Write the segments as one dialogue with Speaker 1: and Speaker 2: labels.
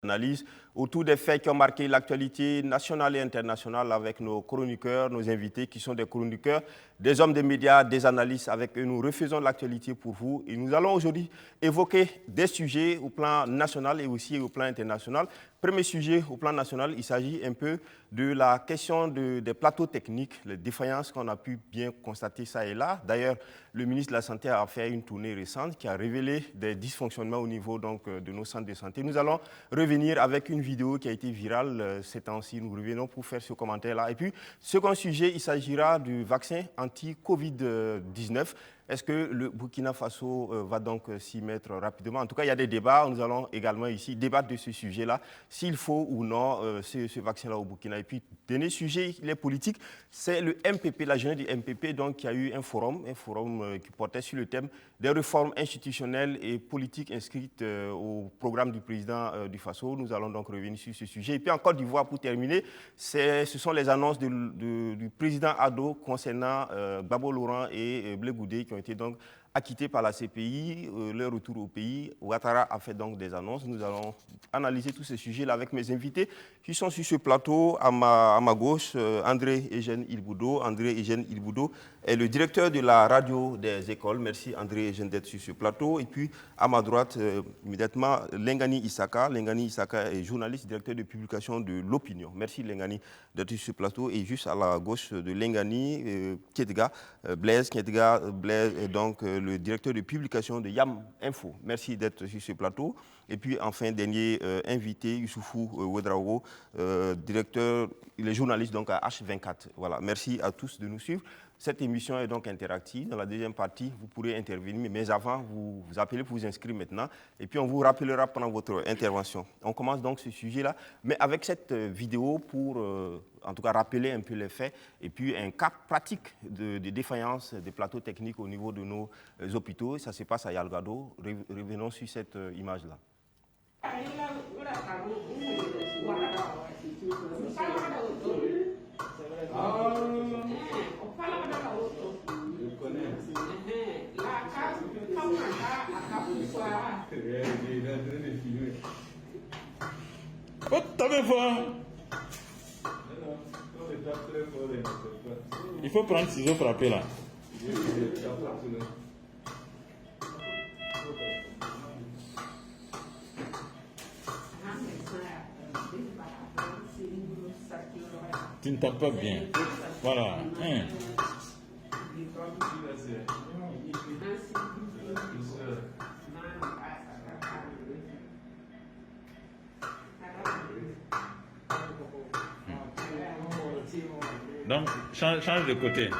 Speaker 1: Analyse autour des faits qui ont marqué l'actualité nationale et internationale avec nos chroniqueurs, nos invités qui sont des chroniqueurs, des hommes des médias, des analystes. Avec eux, nous refaisons l'actualité pour vous et nous allons aujourd'hui évoquer des sujets au plan national et aussi au plan international. Premier sujet au plan national, il s'agit un peu de la question des plateaux techniques, les défaillances qu'on a pu bien constater ça et là. D'ailleurs, le ministre de la Santé a fait une tournée récente qui a révélé des dysfonctionnements au niveau de nos centres de santé. Nous allons revenir avec une vidéo qui a été virale ces temps-ci. Nous revenons pour faire ce commentaire-là. Et puis, second sujet, il s'agira du vaccin anti-Covid-19. Est-ce que le Burkina Faso va donc s'y mettre rapidement? En tout cas, il y a des débats. Nous allons également ici débattre de ce sujet-là, s'il faut ou non ce vaccin-là au Burkina. Et puis, dernier sujet, les politiques, c'est le MPP, la journée du MPP, donc, qui a eu un forum qui portait sur le thème des réformes institutionnelles et politiques inscrites au programme du président du Faso. Nous allons donc revenir sur ce sujet. Et puis, en Côte d'Ivoire, pour terminer, ce sont les annonces du président Ado concernant Gbagbo Laurent et Blé Goudé qui ont été donc acquittés par la CPI, leur retour au pays. Ouattara a fait donc des annonces. Nous allons analyser tous ces sujets-là avec mes invités qui sont sur ce plateau. À ma gauche, André Eugène Ilboudo. André Eugène Ilboudo est le directeur de la radio des écoles. Merci André Eugène d'être sur ce plateau. Et puis à ma droite, immédiatement, Lengani Issaka. Lengani Issaka est journaliste, directeur de publication de l'Opinion. Merci Lengani d'être sur ce plateau. Et juste à la gauche de Lengani, Blaise Kietga, donc le directeur de publication de YAM Info. Merci d'être sur ce plateau. Et puis enfin, dernier invité, Youssoufou Ouedraogo, directeur, il est journaliste donc à H24. Voilà, merci à tous de nous suivre. Cette émission est donc interactive. Dans la deuxième partie, vous pourrez intervenir, mais avant, vous appelez pour vous inscrire maintenant. Et puis on vous rappellera pendant votre intervention. On commence donc ce sujet-là, mais avec cette vidéo pour en tout cas rappeler un peu les faits et puis un cas pratique de défaillance des plateaux techniques au niveau de nos hôpitaux. Ça se passe à Yalgado. Revenons sur cette image-là.
Speaker 2: Oh, t'avais voir. Il faut prendre ciseaux frapper là. Tu ne tapes pas bien. Voilà. Donc, change de côté.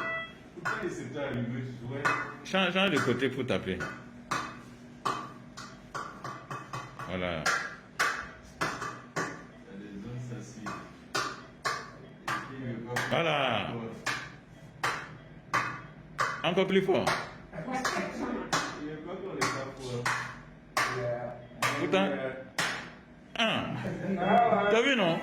Speaker 2: Change de côté pour taper. Voilà. Voilà. Encore plus fort. Pourtant. Ah. T'as vu, non?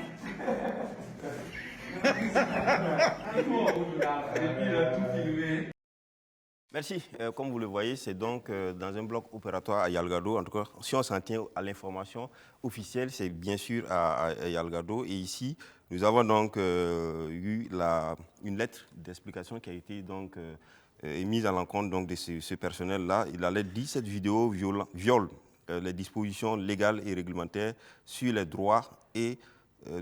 Speaker 1: Merci. Comme vous le voyez, c'est donc dans un bloc opératoire à Yalgado. En tout cas, si on s'en tient à l'information officielle, c'est bien sûr à Yalgado. Et ici, nous avons donc eu une lettre d'explication qui a été donc émise à l'encontre donc de ce personnel-là. La lettre dit cette vidéo viole les dispositions légales et réglementaires sur les droits et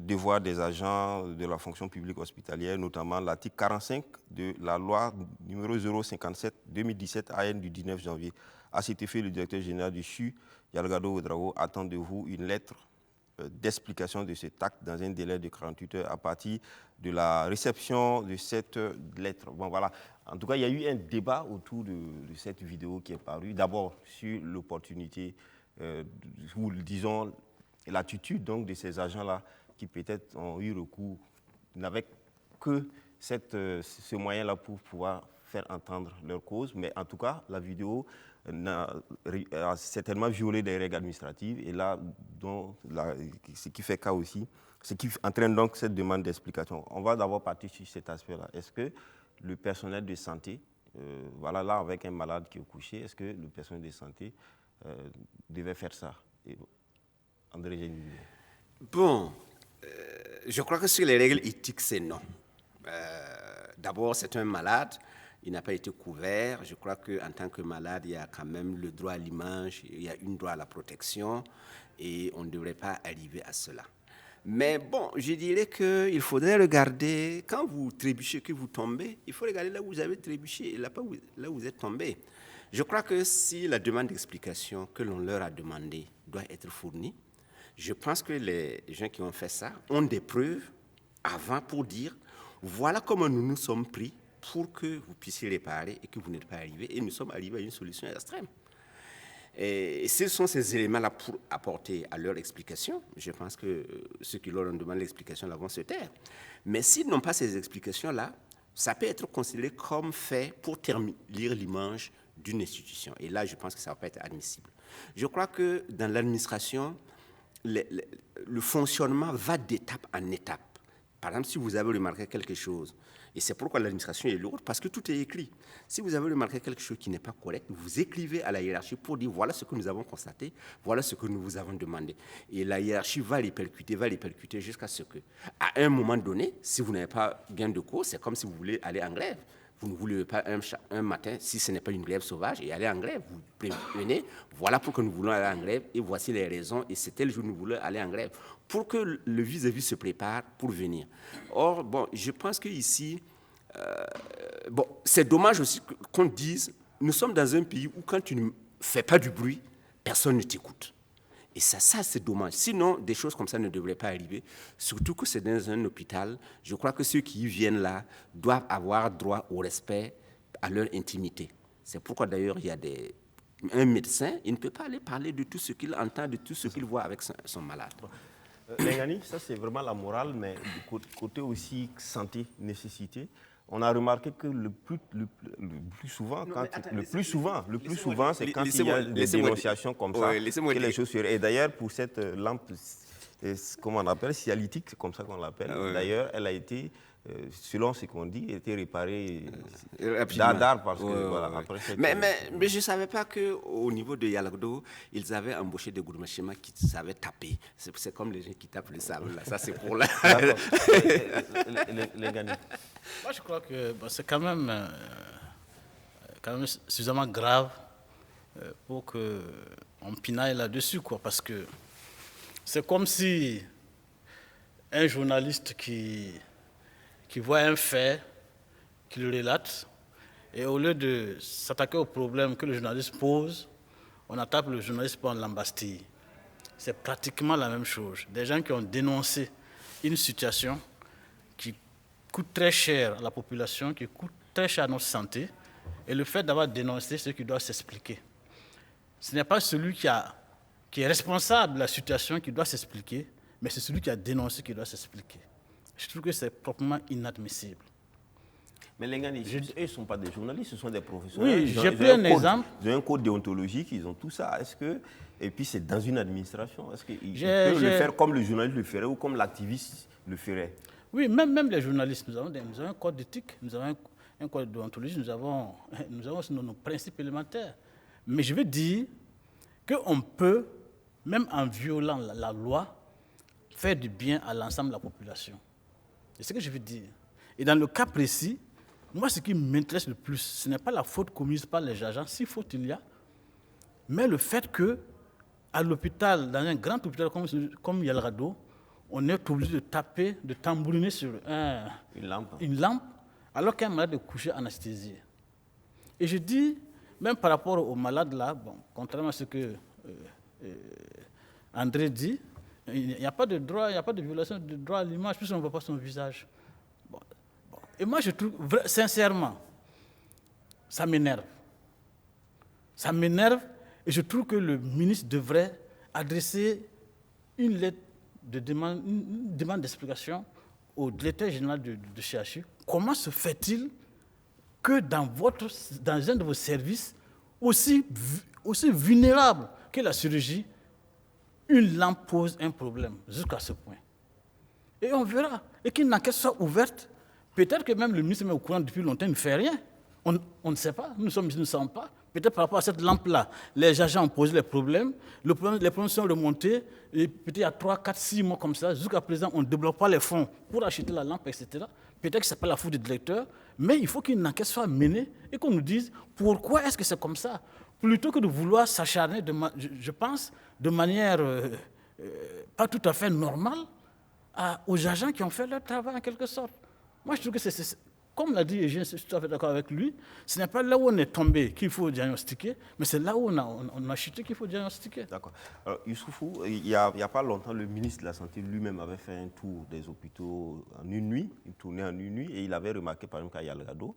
Speaker 1: devoirs des agents de la fonction publique hospitalière, notamment l'article 45 de la loi numéro 057-2017 AN du 19 janvier. À cet effet, le directeur général du CHU, Yalgado Ouedraogo, attend de vous une lettre d'explication de cet acte dans un délai de 48 heures à partir de la réception de cette lettre. Bon, voilà. En tout cas, il y a eu un débat autour de cette vidéo qui est parue. D'abord sur l'opportunité, ou disons l'attitude donc de ces agents-là qui peut-être ont eu recours, n'avaient que ce moyen-là pour pouvoir faire entendre leur cause. Mais en tout cas, la vidéo a certainement violé des règles administratives. Et là, ce qui fait cas aussi, ce qui entraîne donc cette demande d'explication. On va d'abord partir sur cet aspect-là. Est-ce que le personnel de santé, voilà, là, avec un malade qui est couché, est-ce que le personnel de santé devait faire ça? André Génier.
Speaker 3: Bon, je crois que sur les règles éthiques, c'est non. D'abord, c'est un malade, il n'a pas été couvert. Je crois qu'en tant que malade, il y a quand même le droit à l'image, il y a un droit à la protection et on ne devrait pas arriver à cela. Mais bon, je dirais qu'il faudrait regarder, quand vous trébuchez, que vous tombez, il faut regarder là où vous avez trébuché et là où vous êtes tombé. Je crois que si la demande d'explication que l'on leur a demandée doit être fournie, je pense que les gens qui ont fait ça ont des preuves avant pour dire voilà comment nous nous sommes pris pour que vous puissiez réparer et que vous n'êtes pas arrivé. Et nous sommes arrivés à une solution extrême. Et ce sont ces éléments-là pour apporter à leur explication. Je pense que ceux qui leur ont demandé l'explication là vont se taire. Mais s'ils n'ont pas ces explications-là, ça peut être considéré comme fait pour lire l'image d'une institution. Et là, je pense que ça ne va pas être admissible. Je crois que dans l'administration, le fonctionnement va d'étape en étape. Par exemple, si vous avez remarqué quelque chose, et c'est pourquoi l'administration est lourde, parce que tout est écrit. Si vous avez remarqué quelque chose qui n'est pas correct, vous écrivez à la hiérarchie pour dire voilà ce que nous avons constaté, voilà ce que nous vous avons demandé. Et la hiérarchie va les percuter jusqu'à ce que, à un moment donné, si vous n'avez pas gain de cause, c'est comme si vous voulez aller en grève. Vous ne voulez pas un matin, si ce n'est pas une grève sauvage, et aller en grève. Vous prévenez, voilà pourquoi nous voulons aller en grève, et voici les raisons, et c'est tel jour que nous voulons aller en grève, pour que le vis-à-vis se prépare pour venir. Or, bon, je pense qu'ici, bon, c'est dommage aussi qu'on dise, nous sommes dans un pays où quand tu ne fais pas du bruit, personne ne t'écoute. Et ça c'est dommage. Sinon, des choses comme ça ne devraient pas arriver. Surtout que c'est dans un hôpital. Je crois que ceux qui y viennent là doivent avoir droit au respect, à leur intimité. C'est pourquoi d'ailleurs il y a un médecin, il ne peut pas aller parler de tout ce qu'il entend, de tout ce qu'il voit avec son malade.
Speaker 1: Lengani, ça c'est vraiment la morale, mais du côté aussi santé, nécessité. On a remarqué que le plus souvent, c'est quand il y a des dénonciations comme ça, que les choses seraient. Et d'ailleurs, pour cette lampe, comment on appelle, sialytique, c'est comme ça qu'on l'appelle. D'ailleurs, elle a été, selon ce qu'on dit, réparée d'art parce que, voilà, après cette...
Speaker 3: Mais je ne savais pas qu'au niveau de Yalagdo, ils avaient embauché des gourmachima qui savaient taper. C'est comme les gens qui tapent le sable, là. Ça, c'est pour là.
Speaker 1: les gagnants.
Speaker 4: Moi, je crois que c'est quand même suffisamment grave pour qu'on pinaille là-dessus, quoi, parce que c'est comme si un journaliste qui voit un fait, qui le relate, et au lieu de s'attaquer au problème que le journaliste pose, on attaque le journaliste pour l'embastiller. C'est pratiquement la même chose. Des gens qui ont dénoncé une situation qui coûte très cher à la population, qui coûte très cher à notre santé, et le fait d'avoir dénoncé ce qui doit s'expliquer. Ce n'est pas celui qui est responsable de la situation qui doit s'expliquer, mais c'est celui qui a dénoncé qui doit s'expliquer. Je trouve que c'est proprement inadmissible.
Speaker 1: Mais les gars, ils ne sont pas des journalistes, ce sont des professionnels.
Speaker 4: Oui, j'ai pris un exemple.
Speaker 1: Ils ont un code déontologique, ils ont tout ça. Et puis c'est dans une administration. Est-ce qu'ils peuvent le faire comme le journaliste le ferait ou comme l'activiste le ferait?
Speaker 4: Oui, même les journalistes, nous avons un code d'éthique, nous avons un code déontologique, nous avons aussi nos principes élémentaires. Mais je veux dire qu'on peut, même en violant la loi, faire du bien à l'ensemble de la population. C'est ce que je veux dire. Et dans le cas précis, moi, ce qui m'intéresse le plus, ce n'est pas la faute commise par les agents, si faute il y a, mais le fait qu'à l'hôpital, dans un grand hôpital comme Yalagdo, on est obligé de taper, de tambouriner sur une lampe, alors qu'un malade est couché en anesthésie. Et je dis, même par rapport aux malades là, bon, contrairement à ce que André dit, il n'y a pas de droit, il n'y a pas de violation de droit à l'image, puisqu'on ne voit pas son visage. Bon. Et moi, je trouve, sincèrement, ça m'énerve. Ça m'énerve, et je trouve que le ministre devrait adresser une lettre de demande d'explication au directeur général de CHU. Comment se fait-il que dans un de vos services, aussi vulnérable que la chirurgie, une lampe pose un problème jusqu'à ce point? Et on verra. Et qu'une enquête soit ouverte. Peut-être que même le ministre est au courant depuis longtemps, il ne fait rien. On ne sait pas, nous ne savons pas. Peut-être par rapport à cette lampe-là, les agents ont posé les problèmes les problèmes sont remontés, et peut-être il y a 3, 4, 6 mois comme ça, jusqu'à présent, on ne débloque pas les fonds pour acheter la lampe, etc. Peut-être que ce n'est pas la faute du directeur, mais il faut qu'une enquête soit menée et qu'on nous dise pourquoi est-ce que c'est comme ça. Plutôt que de vouloir s'acharner, je pense, de manière pas tout à fait normale aux agents qui ont fait leur travail en quelque sorte. Moi, je trouve que comme l'a dit, et je suis tout à fait d'accord avec lui, ce n'est pas là où on est tombé qu'il faut diagnostiquer, mais c'est là où on a chuté qu'il faut diagnostiquer.
Speaker 1: D'accord. Alors, Youssoufou, il n'y a pas longtemps, le ministre de la Santé lui-même avait fait un tour des hôpitaux en une nuit. Il tournait en une nuit et il avait remarqué, par exemple, qu'à Yalgado,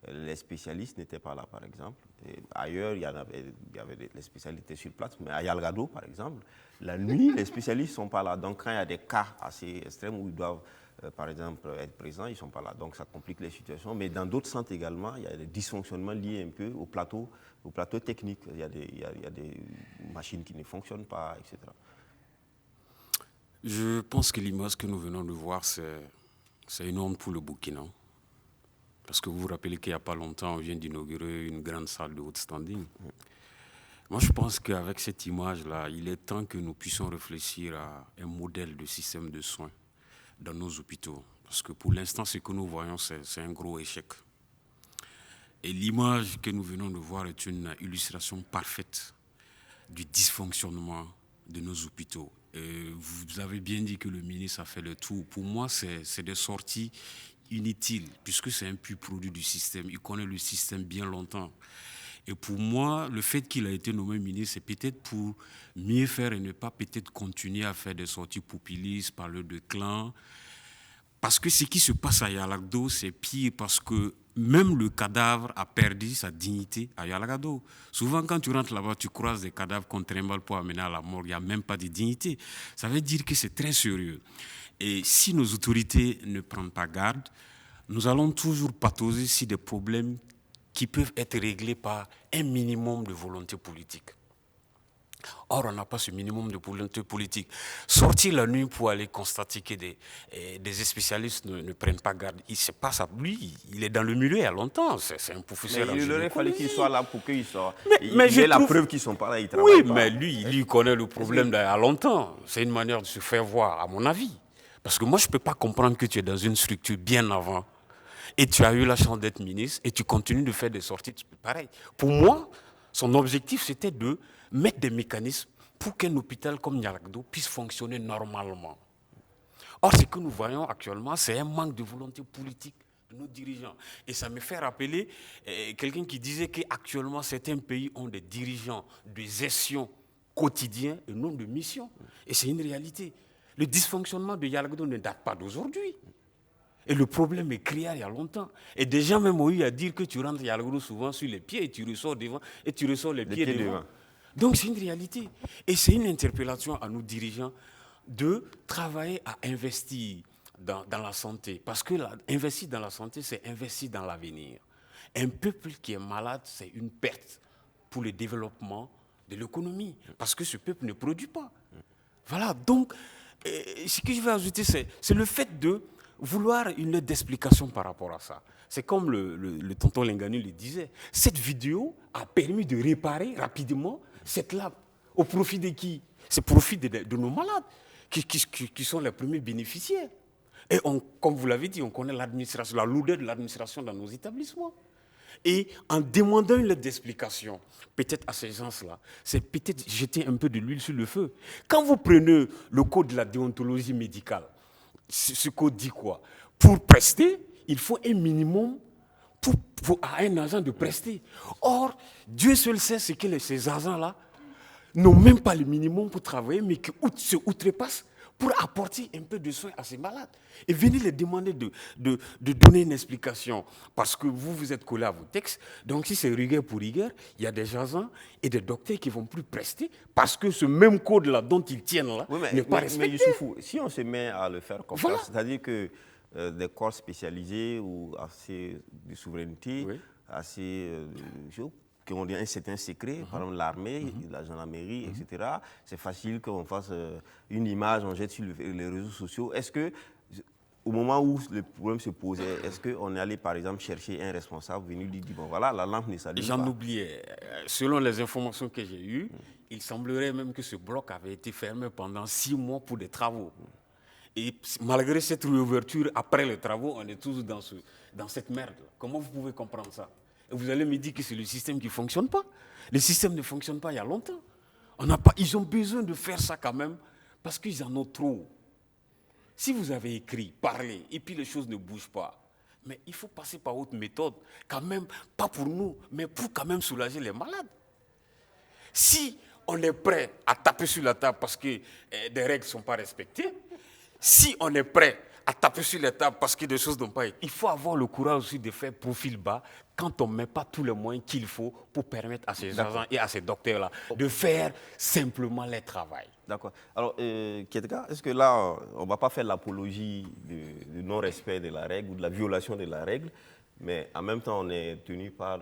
Speaker 1: les spécialistes n'étaient pas là, par exemple. Et ailleurs, il y avait les spécialistes sur place, mais à Yalgado, par exemple, la nuit, les spécialistes ne sont pas là. Donc, quand il y a des cas assez extrêmes où ils doivent par exemple, être présents, ils ne sont pas là. Donc ça complique les situations. Mais dans d'autres centres également, il y a des dysfonctionnements liés un peu au plateau technique. Il y a des machines qui ne fonctionnent pas, etc.
Speaker 5: Je pense que l'image que nous venons de voir, c'est une honte pour le Burkina. Parce que vous vous rappelez qu'il n'y a pas longtemps, on vient d'inaugurer une grande salle de haute standing. Moi, je pense qu'avec cette image-là, il est temps que nous puissions réfléchir à un modèle de système de soins dans nos hôpitaux. Parce que pour l'instant, ce que nous voyons, c'est un gros échec. Et l'image que nous venons de voir est une illustration parfaite du dysfonctionnement de nos hôpitaux. Et vous avez bien dit que le ministre a fait le tour. Pour moi, c'est des sorties inutiles, puisque c'est un pur produit du système. Il connaît le système bien longtemps. Et pour moi, le fait qu'il a été nommé ministre, c'est peut-être pour mieux faire et ne pas peut-être continuer à faire des sorties populistes, parler de clans. Parce que ce qui se passe à Yalagado, c'est pire parce que même le cadavre a perdu sa dignité à Yalagado. Souvent, quand tu rentres là-bas, tu croises des cadavres qu'on trimballe pour amener à la mort. Il n'y a même pas de dignité. Ça veut dire que c'est très sérieux. Et si nos autorités ne prennent pas garde, nous allons toujours patauger sur des problèmes qui peuvent être réglés par un minimum de volonté politique. Or, on n'a pas ce minimum de volonté politique. Sortir la nuit pour aller constater que des spécialistes ne prennent pas garde, c'est pas ça. Lui, il est dans le milieu il y a longtemps. C'est un professeur.
Speaker 1: Mais il aurait fallu qu'il soit là pour qu'il sorte.
Speaker 5: Mais
Speaker 1: il y a la preuve qu'ils ne sont pas là, ils travaillent pas.
Speaker 5: Oui, mais lui connaît le problème il y a longtemps. C'est une manière de se faire voir, à mon avis. Parce que moi, je ne peux pas comprendre que tu es dans une structure bien avant et tu as eu la chance d'être ministre et tu continues de faire des sorties pareil. Pour moi, son objectif, c'était de mettre des mécanismes pour qu'un hôpital comme Yalagado puisse fonctionner normalement. Or, ce que nous voyons actuellement, c'est un manque de volonté politique de nos dirigeants. Et ça me fait rappeler quelqu'un qui disait qu'actuellement, certains pays ont des dirigeants de gestion quotidien et non de mission. Et c'est une réalité. Le dysfonctionnement de Yalagado ne date pas d'aujourd'hui. Et le problème est créé il y a longtemps. Et des gens même ont eu à dire que tu rentres Yalagado souvent sur les pieds et tu ressors devant et tu ressors les pieds devant. Donc c'est une réalité. Et c'est une interpellation à nos dirigeants de travailler à investir dans la santé. Parce que investir dans la santé, c'est investir dans l'avenir. Un peuple qui est malade, c'est une perte pour le développement de l'économie. Parce que ce peuple ne produit pas. Voilà, donc ce que je vais ajouter, c'est le fait de vouloir une lettre d'explication par rapport à ça. C'est comme le tonton Lengani le disait. Cette vidéo a permis de réparer rapidement cette lampe. Au profit de qui? C'est au profit de nos malades, qui sont les premiers bénéficiaires. Et comme vous l'avez dit, on connaît l'administration, la lourdeur de l'administration dans nos établissements. Et en demandant une lettre d'explication, peut-être à ces gens-là, c'est peut-être jeter un peu de l'huile sur le feu. Quand vous prenez le code de la déontologie médicale, ce code dit quoi? Pour prester, il faut un minimum à un agent de prester. Or, Dieu seul sait ce que ces agents-là n'ont même pas le minimum pour travailler, mais qui se outrepassent pour apporter un peu de soins à ces malades. Et venez les demander de donner une explication. Parce que vous êtes collés à vos textes. Donc si c'est rigueur pour rigueur, il y a des agents et des docteurs qui ne vont plus prester parce que ce même code-là dont ils tiennent là n'est pas respecté.
Speaker 1: Mais Youssoufou, si on se met à le faire comme
Speaker 5: voilà.
Speaker 1: ça, c'est-à-dire que des corps spécialisés ou assez de souveraineté,
Speaker 5: oui.
Speaker 1: assez qui ont un certain secret, par exemple l'armée, la gendarmerie, etc. C'est facile qu'on fasse une image, on jette sur les réseaux sociaux. Est-ce que au moment où le problème se posait, est-ce qu'on est allé, par exemple, chercher un responsable venu lui dire, bon voilà, la lampe ne s'allume pas.
Speaker 5: J'en oubliais. Selon les informations que j'ai eues, il semblerait même que ce bloc avait été fermé pendant 6 mois pour des travaux. Et malgré cette réouverture, après les travaux, on est tous dans cette merde. Comment vous pouvez comprendre ça? Et vous allez me dire que c'est le système qui ne fonctionne pas. Le système ne fonctionne pas il y a longtemps. Ils ont besoin de faire ça quand même parce qu'ils en ont trop. Si vous avez écrit, parlé, et puis les choses ne bougent pas, mais il faut passer par autre méthode, quand même, pas pour nous, mais pour quand même soulager les malades. Si on est prêt à taper sur la table parce que des règles ne sont pas respectées, si on est prêt à taper sur la table parce que des choses n'ont pas été, il faut avoir le courage aussi de faire profil bas quand on ne met pas tous les moyens qu'il faut pour permettre à ces agents et à ces docteurs-là de faire simplement leur travail.
Speaker 1: D'accord. Alors, Kietka, est-ce que là, on ne va pas faire l'apologie du non-respect de la règle ou de la violation de la règle, mais en même temps, on est tenu par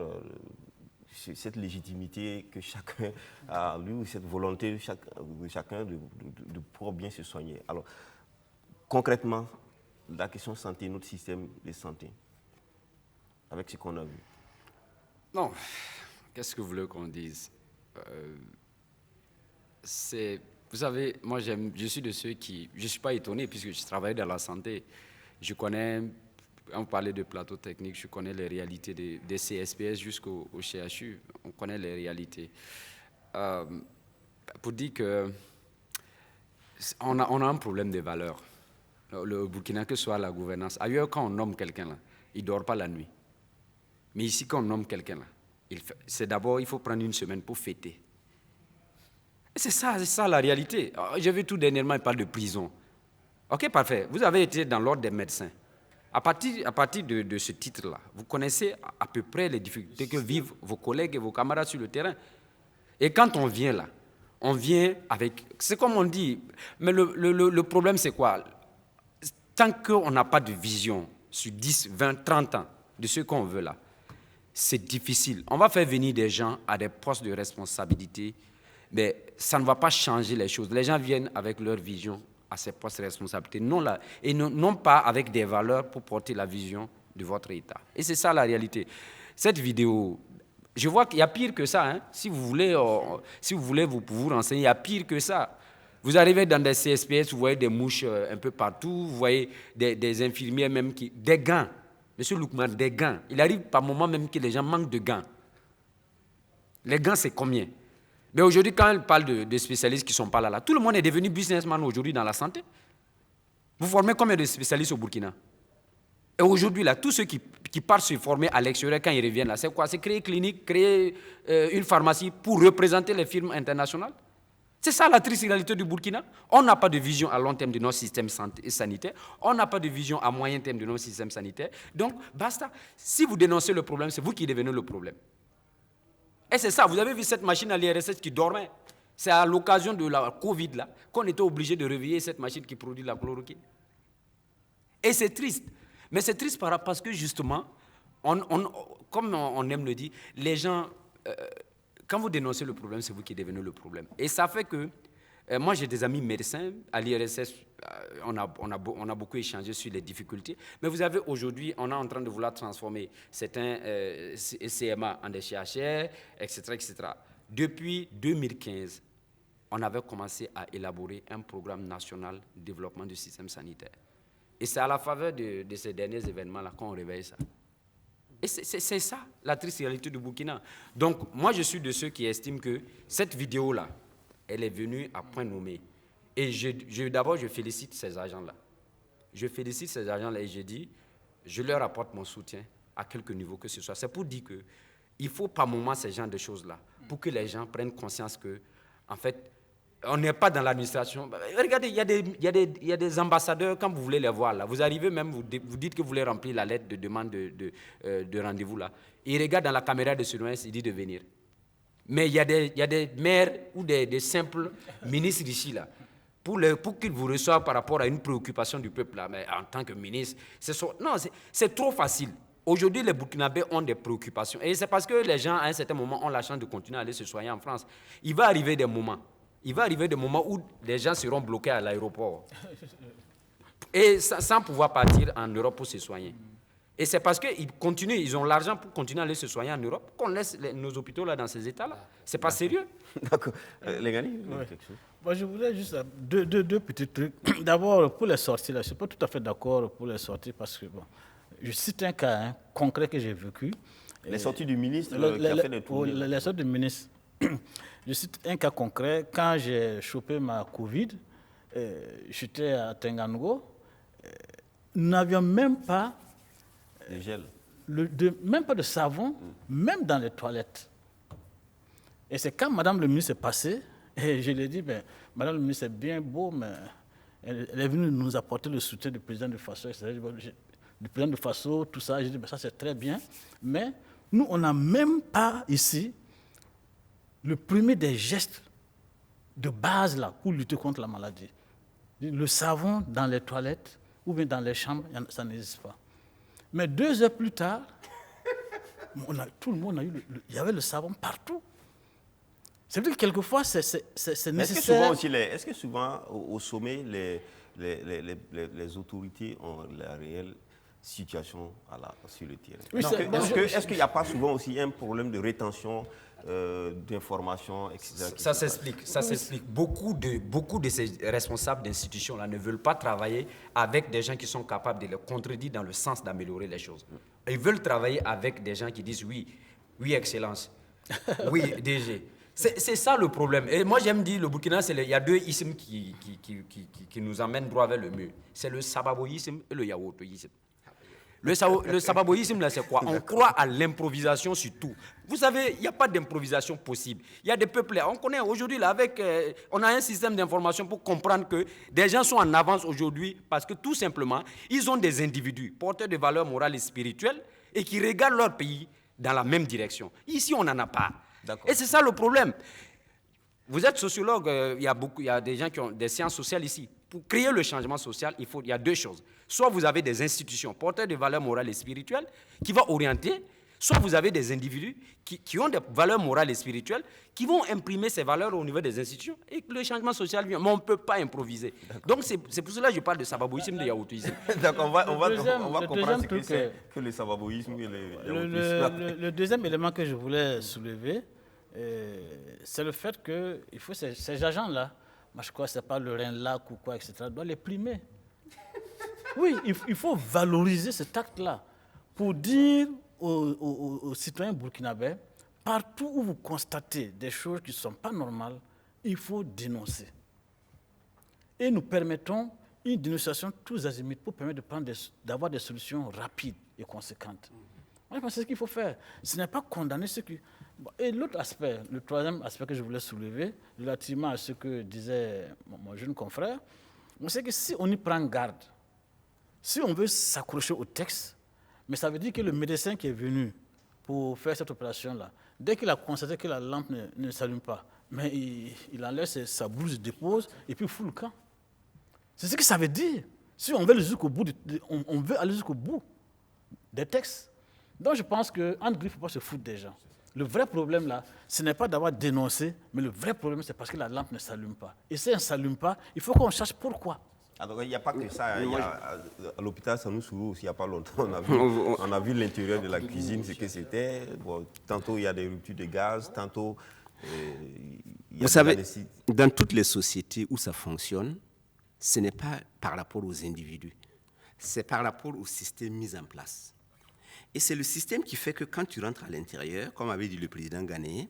Speaker 1: cette légitimité que chacun a, lui, ou cette volonté de chacun de pouvoir bien se soigner. Alors, concrètement, la question santé, notre système de santé, avec ce qu'on a vu.
Speaker 6: Non, qu'est-ce que vous voulez qu'on dise? Vous savez, moi je suis de ceux qui, je ne suis pas étonné puisque je travaille dans la santé. Je connais, on parlait de plateau technique, je connais les réalités des CSPS jusqu'au CHU, on connaît les réalités. Pour dire que on a un problème de valeurs. Le Burkina, que ce soit la gouvernance. Ailleurs, quand on nomme quelqu'un, là, il ne dort pas la nuit. Mais ici, quand on nomme quelqu'un, là, c'est d'abord, il faut prendre une semaine pour fêter. Et c'est ça la réalité. J'ai vu tout dernièrement, il parle de prison. Ok, parfait. Vous avez été dans l'ordre des médecins. À partir de ce titre-là, vous connaissez à peu près les difficultés que vivent vos collègues et vos camarades sur le terrain. Et quand on vient là, on vient avec... C'est comme on dit, mais le problème, c'est quoi? Tant qu'on n'a pas de vision sur 10, 20, 30 ans de ce qu'on veut là, c'est difficile. On va faire venir des gens à des postes de responsabilité, mais ça ne va pas changer les choses. Les gens viennent avec leur vision à ces postes de responsabilité, non pas avec des valeurs pour porter la vision de votre État. Et c'est ça la réalité. Cette vidéo, je vois qu'il y a pire que ça. Hein. Si vous voulez vous renseigner, il y a pire que ça. Vous arrivez dans des CSPS, vous voyez des mouches un peu partout, vous voyez des infirmières même qui... Des gants. Monsieur Loukman, des gants. Il arrive par moment même que les gens manquent de gants. Les gants, c'est combien? Mais aujourd'hui, quand on parle de spécialistes qui ne sont pas là, tout le monde est devenu businessman aujourd'hui dans la santé. Vous formez combien de spécialistes au Burkina? Et aujourd'hui, là, tous ceux qui partent se former à l'extérieur quand ils reviennent là, c'est quoi? C'est créer une clinique, créer une pharmacie pour représenter les firmes internationales. C'est ça la triste réalité du Burkina. On n'a pas de vision à long terme de notre système sanitaire. On n'a pas de vision à moyen terme de notre système sanitaire. Donc, basta. Si vous dénoncez le problème, c'est vous qui devenez le problème. Et c'est ça. Vous avez vu cette machine à l'IRSS qui dormait. C'est à l'occasion de la Covid là, qu'on était obligé de réveiller cette machine qui produit la chloroquine. Et c'est triste. Mais c'est triste parce que justement, comme on aime le dire, les gens... quand vous dénoncez le problème, c'est vous qui devenez le problème. Et ça fait que, moi j'ai des amis médecins, à l'IRSS, on a beaucoup échangé sur les difficultés, mais vous avez aujourd'hui, on est en train de vouloir transformer certains CMA en des CHR, etc., etc. Depuis 2015, on avait commencé à élaborer un programme national de développement du système sanitaire. Et c'est à la faveur de ces derniers événements-là qu'on réveille ça. Et c'est ça, la triste réalité du Burkina. Donc, moi, je suis de ceux qui estiment que cette vidéo-là, elle est venue à point nommé. Et d'abord, je félicite ces agents-là. Je félicite ces agents-là et je dis, je leur apporte mon soutien à quelque niveau que ce soit. C'est pour dire qu'il faut par moment ces genres de choses-là, pour que les gens prennent conscience que, en fait, on n'est pas dans l'administration. Regardez, il y a des ambassadeurs, quand vous voulez les voir, là, vous arrivez même, vous dites que vous voulez remplir la lettre de demande de rendez-vous, là. Ils regardent dans la caméra de surveillance, ils disent de venir. Mais il y a des maires ou des simples ministres ici, là, pour qu'ils vous reçoivent par rapport à une préoccupation du peuple, là. Mais en tant que ministre, c'est trop facile. Aujourd'hui, les Burkinabés ont des préoccupations. Et c'est parce que les gens, à un certain moment, ont la chance de continuer à aller se soigner en France. Il va arriver des moments où les gens seront bloqués à l'aéroport. Et sans pouvoir partir en Europe pour se soigner. Et c'est parce qu'ils ont l'argent pour continuer à aller se soigner en Europe qu'on laisse nos hôpitaux là dans ces états-là. C'est pas sérieux.
Speaker 1: D'accord. Les gars, quelque chose.
Speaker 4: Moi, je voulais juste deux petits trucs. D'abord, pour les sorties, là, je ne suis pas tout à fait d'accord pour les sorties parce que, bon, je cite un cas concret que j'ai vécu.
Speaker 1: Les sorties du ministre qui a fait des tournées.
Speaker 4: Les sorties du ministre. Je cite un cas concret. Quand j'ai chopé ma Covid, j'étais à Tengango. Nous n'avions même pas
Speaker 1: de gel.
Speaker 4: Même pas de savon, même dans les toilettes. Et c'est quand Madame le ministre est passée, et je lui ai dit, Madame le ministre, c'est bien beau, mais elle est venue nous apporter le soutien du président de Faso, etc. Du président de Faso, tout ça. J'ai dit, ça c'est très bien, mais nous, on n'a même pas ici le premier des gestes de base là, pour lutter contre la maladie. Le savon dans les toilettes ou bien dans les chambres, ça n'existe pas. Mais 2 heures plus tard, tout le monde a eu il y avait le savon partout. C'est vrai que quelquefois, c'est nécessaire.
Speaker 1: Est-ce que souvent, au sommet, les autorités ont la réelle situation sur le terrain?
Speaker 4: Oui,
Speaker 1: est-ce qu'il n'y a pas souvent aussi un problème de rétention d'informations, etc.
Speaker 6: Ça s'explique. Beaucoup de ces responsables d'institutions-là ne veulent pas travailler avec des gens qui sont capables de les contredire dans le sens d'améliorer les choses. Ils veulent travailler avec des gens qui disent oui, Excellence, oui, DG. C'est ça le problème. Et moi, j'aime dire, le Burkina, il y a 2 ismes qui nous emmènent droit vers le mur. C'est le sababoïsme et le yaotoïsme. Le sababoïsme, là, c'est quoi? On croit à l'improvisation sur tout. Vous savez, il n'y a pas d'improvisation possible. Il y a des peuples, on connaît aujourd'hui, là, on a un système d'information pour comprendre que des gens sont en avance aujourd'hui parce que tout simplement, ils ont des individus porteurs de valeurs morales et spirituelles et qui regardent leur pays dans la même direction. Ici, on n'en a pas. Et c'est ça le problème. Vous êtes sociologue, il y a des gens qui ont des sciences sociales ici. Pour créer le changement social, il y a 2 choses. Soit vous avez des institutions porteurs de valeurs morales et spirituelles qui vont orienter, soit vous avez des individus qui ont des valeurs morales et spirituelles qui vont imprimer ces valeurs au niveau des institutions et que le changement social vient. Mais on ne peut pas improviser. Donc c'est pour cela que je parle de sababoïsme, de yaoutouisme.
Speaker 1: D'accord, on va comprendre ce que c'est que le sababoïsme et le yaoutouisme.
Speaker 4: Le deuxième élément que je voulais soulever, c'est le fait qu'il faut ces agents-là, moi je crois que ce n'est pas le Rhin-Lac ou quoi, etc., doit les primer. Oui, il faut valoriser cet acte-là pour dire aux citoyens burkinabés, partout où vous constatez des choses qui ne sont pas normales, il faut dénoncer. Et nous permettons une dénonciation tous azimuts pour permettre d'avoir des solutions rapides et conséquentes. Moi, je pense que c'est ce qu'il faut faire. Ce n'est pas condamner ceux qui... Et l'autre aspect, le troisième aspect que je voulais soulever, relativement à ce que disait mon jeune confrère, c'est que si on y prend garde, si on veut s'accrocher au texte, mais ça veut dire que le médecin qui est venu pour faire cette opération-là, dès qu'il a constaté que la lampe ne s'allume pas, mais il enlève sa blouse, il dépose et puis il fout le camp. C'est ce que ça veut dire. Si on veut aller jusqu'au bout, on veut aller jusqu'au bout des textes. Donc je pense qu'André, il ne faut pas se foutre des gens. Le vrai problème là, ce n'est pas d'avoir dénoncé, mais le vrai problème c'est parce que la lampe ne s'allume pas. Et si elle ne s'allume pas, il faut qu'on cherche pourquoi.
Speaker 1: Alors, il n'y a pas que ça. À l'hôpital Sanoussourou, il n'y a pas longtemps, on a vu l'intérieur de la cuisine, ce que c'était. Bon, tantôt, il y a des ruptures de gaz, tantôt...
Speaker 3: Vous savez, dans toutes les sociétés où ça fonctionne, ce n'est pas par rapport aux individus, c'est par rapport au système mis en place. Et c'est le système qui fait que quand tu rentres à l'intérieur, comme avait dit le président ghanéen,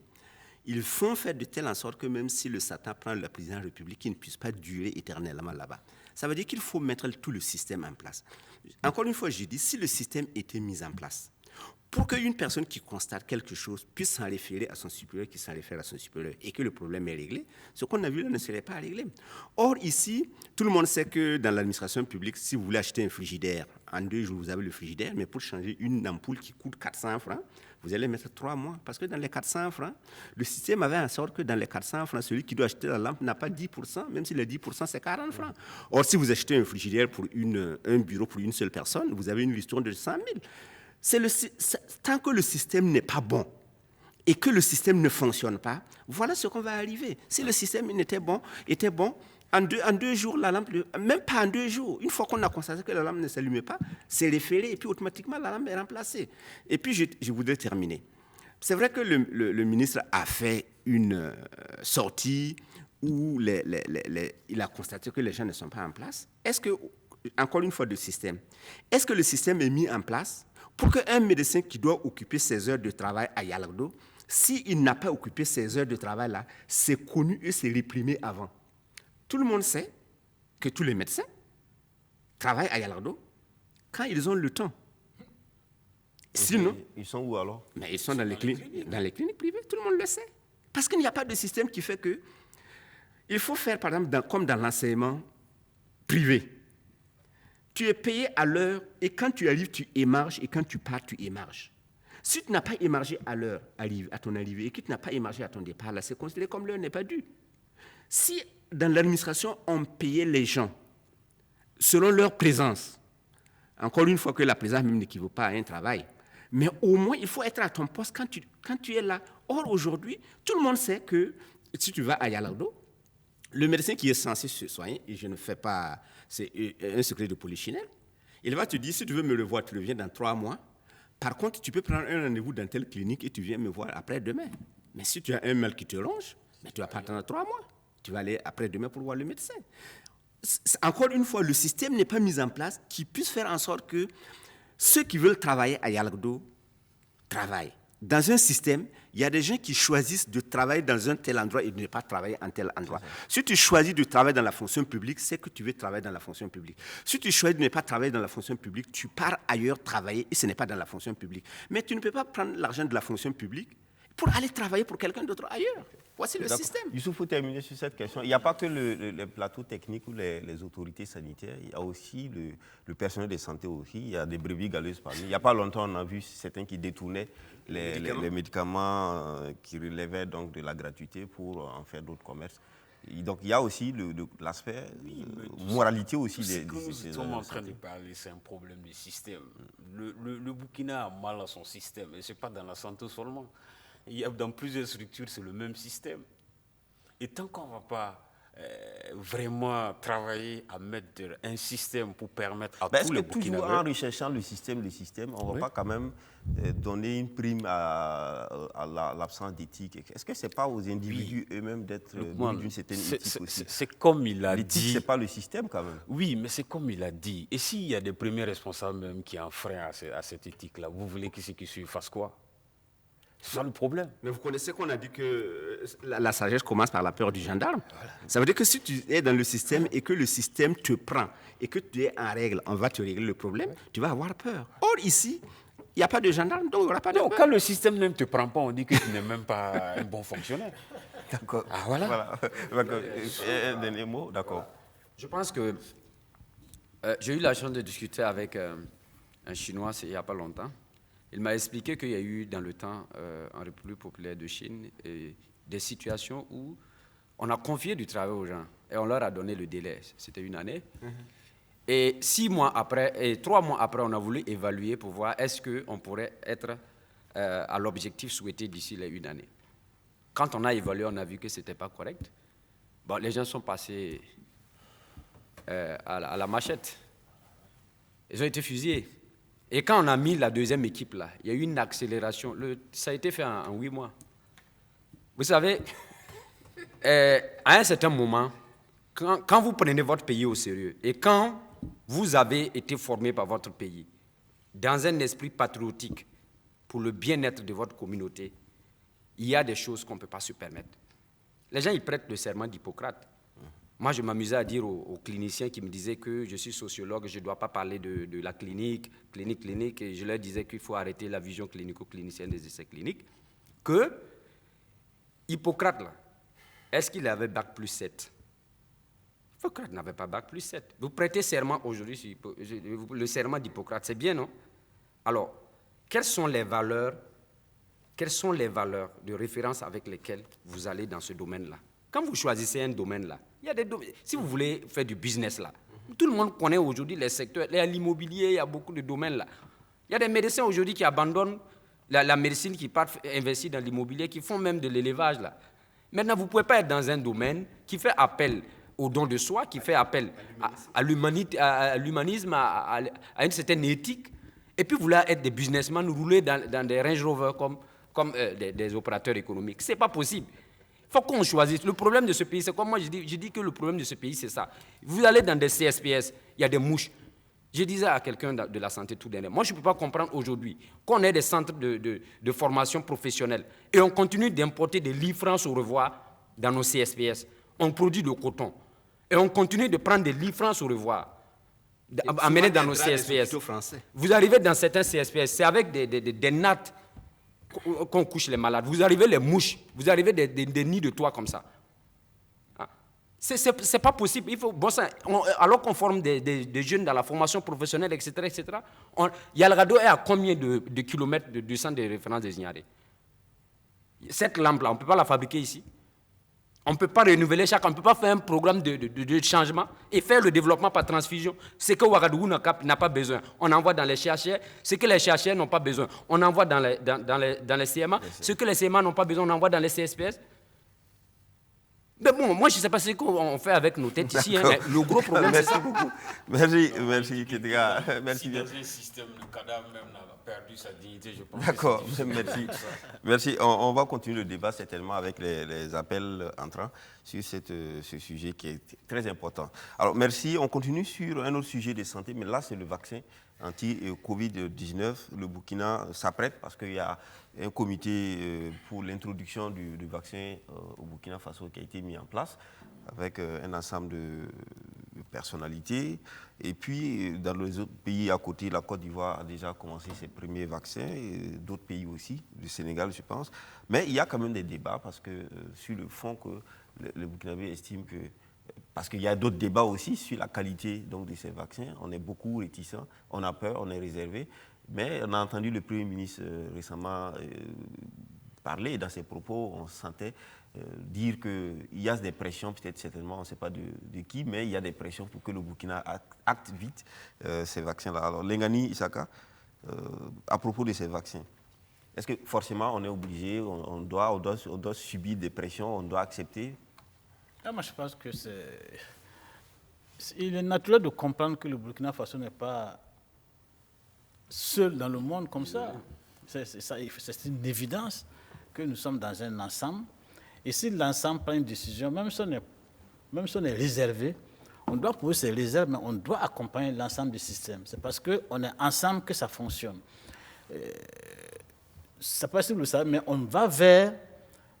Speaker 3: ils font faire de telle sorte que même si le Satan prend la présidence de la République, il ne puisse pas durer éternellement là-bas. Ça veut dire qu'il faut mettre tout le système en place. Encore une fois, je dis, si le système était mis en place, pour qu'une personne qui constate quelque chose puisse s'en référer à son supérieur, qui s'en réfère à son supérieur, et que le problème est réglé, ce qu'on a vu là ne serait pas réglé. Or, ici, tout le monde sait que dans l'administration publique, si vous voulez acheter un frigidaire, en 2 jours, vous avez le frigidaire, mais pour changer une ampoule qui coûte 400 francs, vous allez mettre 3 mois. Parce que dans les 400 francs, le système avait en sorte que dans les 400 francs, celui qui doit acheter la lampe n'a pas 10%, même si les 10%, c'est 40 francs. Or, si vous achetez un frigidaire pour un bureau pour une seule personne, vous avez une ristourne de 100 000. Tant que le système n'est pas bon et que le système ne fonctionne pas, voilà ce qu'on va arriver. Si le système était bon, En deux jours, la lampe, même pas en 2 jours, une fois qu'on a constaté que la lampe ne s'allumait pas, c'est référé et puis automatiquement la lampe est remplacée. Et puis je voudrais terminer. C'est vrai que le ministre a fait une sortie où il a constaté que les gens ne sont pas en place. Est-ce que, encore une fois, est-ce que le système est mis en place pour qu'un médecin qui doit occuper ses heures de travail à Yalardo, s'il n'a pas occupé ces heures de travail là, c'est connu et c'est réprimé avant. Tout le monde sait que tous les médecins travaillent à Yalardo quand ils ont le temps. Sinon,
Speaker 1: ils sont où alors?
Speaker 3: Mais ils sont dans les cliniques privées, tout le monde le sait. Parce qu'il n'y a pas de système qui fait que il faut faire, par exemple, comme dans l'enseignement privé. Tu es payé à l'heure et quand tu arrives, tu émarges et quand tu pars, tu émarges. Si tu n'as pas émargé à l'heure, à ton arrivée, et que tu n'as pas émargé à ton départ, là, c'est considéré comme l'heure n'est pas due. Si dans l'administration, on payait les gens selon leur présence, encore une fois que la présence même n'équivaut pas à un travail, mais au moins, il faut être à ton poste quand tu es là. Or, aujourd'hui, tout le monde sait que si tu vas à Yalardo, le médecin qui est censé se soigner, et je ne fais pas, c'est un secret de polichinelle, il va te dire, si tu veux me le voir, tu le viens dans 3 mois. Par contre, tu peux prendre un rendez-vous dans telle clinique et tu viens me voir après-demain. Mais si tu as un mal qui te ronge, mais tu vas pas attendre 3 mois. Tu vas aller après-demain pour voir le médecin. Encore une fois, le système n'est pas mis en place qui puisse faire en sorte que ceux qui veulent travailler à Yalardo travaillent. Dans un système, il y a des gens qui choisissent de travailler dans un tel endroit et de ne pas travailler en tel endroit. Si tu choisis de travailler dans la fonction publique, c'est que tu veux travailler dans la fonction publique. Si tu choisis de ne pas travailler dans la fonction publique, tu pars ailleurs travailler et ce n'est pas dans la fonction publique. Mais tu ne peux pas prendre l'argent de la fonction publique pour aller travailler pour quelqu'un d'autre ailleurs. Voici le système.
Speaker 1: Youssouf, faut terminer sur cette question. Il n'y a pas que le plateau technique ou les autorités sanitaires, il y a aussi le personnel de santé aussi. Il y a des brebis galeuses parmi. Il n'y a pas longtemps, on a vu certains qui détournaient les médicaments qui relevaient donc de la gratuité pour en faire d'autres commerces. Et donc il y a aussi l'aspect moralité aussi
Speaker 5: des nous sommes en train de parler, c'est un problème de système. Le Burkina a mal à son système, et ce n'est pas dans la santé seulement. Dans plusieurs structures, c'est le même système. Et tant qu'on ne va pas vraiment travailler à mettre un système pour permettre à tous les Burkinabés...
Speaker 1: Est-ce que toujours en recherchant le système, on ne va pas quand même donner une prime à l'absence d'éthique? Est-ce que ce n'est pas aux individus eux-mêmes d'être d'une certaine éthique aussi?
Speaker 5: C'est comme il a dit...
Speaker 1: L'éthique, ce n'est pas le système quand même.
Speaker 5: Oui, mais c'est comme il a dit. Et s'il y a des premiers responsables même qui enfreignent à cette éthique-là, vous voulez que ceux qui suivent fassent quoi? C'est ça le problème.
Speaker 3: Mais vous connaissez qu'on a dit que la sagesse commence par la peur du gendarme. Voilà. Ça veut dire que si tu es dans le système et que le système te prend et que tu es en règle, on va te régler le problème, tu vas avoir peur. Or, ici, il n'y a pas de gendarme, donc il n'y aura pas de peur.
Speaker 5: Quand le système ne te prend pas, on dit que tu n'es même pas un bon fonctionnaire.
Speaker 1: D'accord.
Speaker 5: Ah, voilà.
Speaker 1: Un dernier mot, d'accord.
Speaker 6: Je pense que j'ai eu la chance de discuter avec un Chinois il n'y a pas longtemps. Il m'a expliqué qu'il y a eu dans le temps, en République populaire de Chine, des situations où on a confié du travail aux gens et on leur a donné le délai. C'était 1 année. Et 6 mois après, et 3 mois après, on a voulu évaluer pour voir est-ce qu'on pourrait être à l'objectif souhaité d'ici les 1 année. Quand on a évalué, on a vu que ce n'était pas correct. Bon, les gens sont passés à la machette. Ils ont été fusillés. Et quand on a mis la deuxième équipe là, il y a eu une accélération. Ça a été fait en 8 mois. Vous savez, à un certain moment, quand vous prenez votre pays au sérieux et quand vous avez été formé par votre pays dans un esprit patriotique pour le bien-être de votre communauté, il y a des choses qu'on ne peut pas se permettre. Les gens, ils prêtent le serment d'Hippocrate. Moi, je m'amusais à dire aux cliniciens qui me disaient que je suis sociologue, je ne dois pas parler de la clinique, et je leur disais qu'il faut arrêter la vision clinico-clinicienne des essais cliniques, que Hippocrate, là, est-ce qu'il avait Bac plus 7? Hippocrate n'avait pas Bac plus 7. Vous prêtez serment aujourd'hui, le serment d'Hippocrate, c'est bien, non? Alors, quelles sont les valeurs de référence avec lesquelles vous allez dans ce domaine-là? Quand vous choisissez un domaine-là, il y a des domaines. Si vous voulez faire du business là, tout le monde connaît aujourd'hui les secteurs, l'immobilier, il y a beaucoup de domaines là. Il y a des médecins aujourd'hui qui abandonnent la médecine, qui partent investir dans l'immobilier, qui font même de l'élevage là. Maintenant, vous ne pouvez pas être dans un domaine qui fait appel au don de soi, qui fait appel à l'humanisme, à une certaine éthique, et puis vouloir être des businessmen, rouler dans des Range Rover comme des opérateurs économiques. Ce n'est pas possible. Il faut qu'on choisisse. Le problème de ce pays, c'est comme moi je dis que le problème de ce pays, c'est ça. Vous allez dans des CSPS, il y a des mouches. Je disais à quelqu'un de la santé tout dernier, moi je ne peux pas comprendre aujourd'hui qu'on ait des centres de formation professionnelle et on continue d'importer des livres francs au revoir dans nos CSPS. On produit du coton et on continue de prendre des livres francs au revoir, amenés dans nos CSPS. Vous arrivez dans certains CSPS, c'est avec des nattes qu'on couche les malades. Vous arrivez les mouches, vous arrivez des nids de toits comme ça. C'est pas possible. Il faut, alors qu'on forme des jeunes dans la formation professionnelle, etc., Yalgado est à combien de kilomètres du centre de référence des Ignarés? Cette lampe-là, on ne peut pas la fabriquer ici. On ne peut pas renouveler on ne peut pas faire un programme de changement et faire le développement par transfusion. Ce que Ouagadougou n'a pas besoin, on envoie dans les chercheurs. Ce que les chercheurs n'ont pas besoin, on envoie dans les CMA. Ce que les CMA n'ont pas besoin, on envoie dans les CSPS. Mais bon, moi, je ne sais pas ce qu'on fait avec nos têtes ici. Mais le gros problème, c'est ça.
Speaker 1: Merci, Kédega. Merci bien.
Speaker 5: Dans un système, le cadavre même n'a perdu sa dignité, je pense.
Speaker 1: D'accord, merci. Merci. On va continuer le débat certainement avec les appels entrants sur ce sujet qui est très important. Alors, merci. On continue sur un autre sujet de santé, mais là, c'est le vaccin anti-Covid-19. Le Burkina s'apprête parce qu'il y a un comité pour l'introduction du vaccin au Burkina Faso qui a été mis en place avec un ensemble de personnalités. Et puis, dans les autres pays à côté, la Côte d'Ivoire a déjà commencé ses premiers vaccins, et d'autres pays aussi, le Sénégal, je pense. Mais il y a quand même des débats parce que sur le fond, que le Burkinabé estime que... Parce qu'il y a d'autres débats aussi sur la qualité donc, de ces vaccins. On est beaucoup réticents, on a peur, on est réservé. Mais on a entendu le Premier ministre récemment parler, et dans ses propos, on sentait dire qu'il y a des pressions, peut-être certainement, on ne sait pas de qui, mais il y a des pressions pour que le Burkina acte vite ces vaccins-là. Alors, Lengani Isaka, à propos de ces vaccins, est-ce que forcément on est obligé, on doit subir des pressions, on doit accepter?
Speaker 4: Moi, je pense que il est naturel de comprendre que le Burkina Faso n'est pas seul dans le monde comme ça. C'est une évidence que nous sommes dans un ensemble. Et si l'ensemble prend une décision, même si on est réservé, on doit poser ses réserves, mais on doit accompagner l'ensemble du système. C'est parce qu'on est ensemble que ça fonctionne. C'est pas si vous le savez, mais on va vers,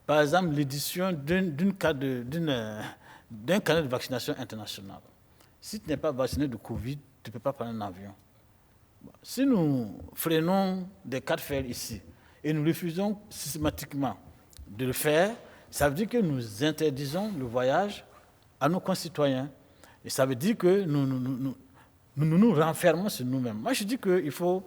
Speaker 4: par exemple, l'édition d'un carnet de vaccination international. Si tu n'es pas vacciné de Covid, tu ne peux pas prendre un avion. Si nous freinons des cas de fer ici et nous refusons systématiquement de le faire, ça veut dire que nous interdisons le voyage à nos concitoyens. Et ça veut dire que nous renfermons sur nous-mêmes. Moi, je dis qu'il faut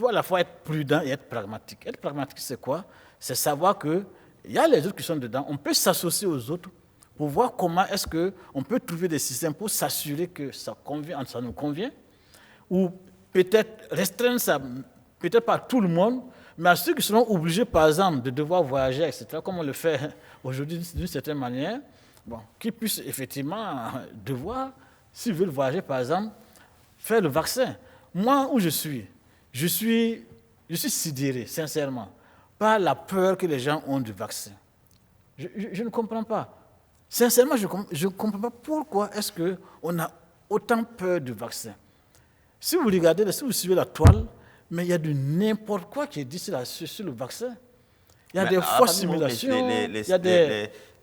Speaker 4: à la fois être prudent et être pragmatique. Être pragmatique, c'est quoi? C'est savoir qu'il y a les autres qui sont dedans. On peut s'associer aux autres pour voir comment est-ce qu'on peut trouver des systèmes pour s'assurer que ça nous convient, ou peut-être restreindre ça, peut-être pas à tout le monde, mais à ceux qui seront obligés, par exemple, de devoir voyager, etc., comme on le fait aujourd'hui d'une certaine manière, qu'ils puissent effectivement devoir, s'ils veulent voyager, par exemple, faire le vaccin. Moi, où je suis sidéré, sincèrement, par la peur que les gens ont du vaccin. Je ne comprends pas. Sincèrement, je ne comprends pas pourquoi est-ce qu'on a autant peur du vaccin. Si vous regardez, si vous suivez la toile, mais il y a du n'importe quoi qui est dit sur le vaccin. Il y a des fausses simulations.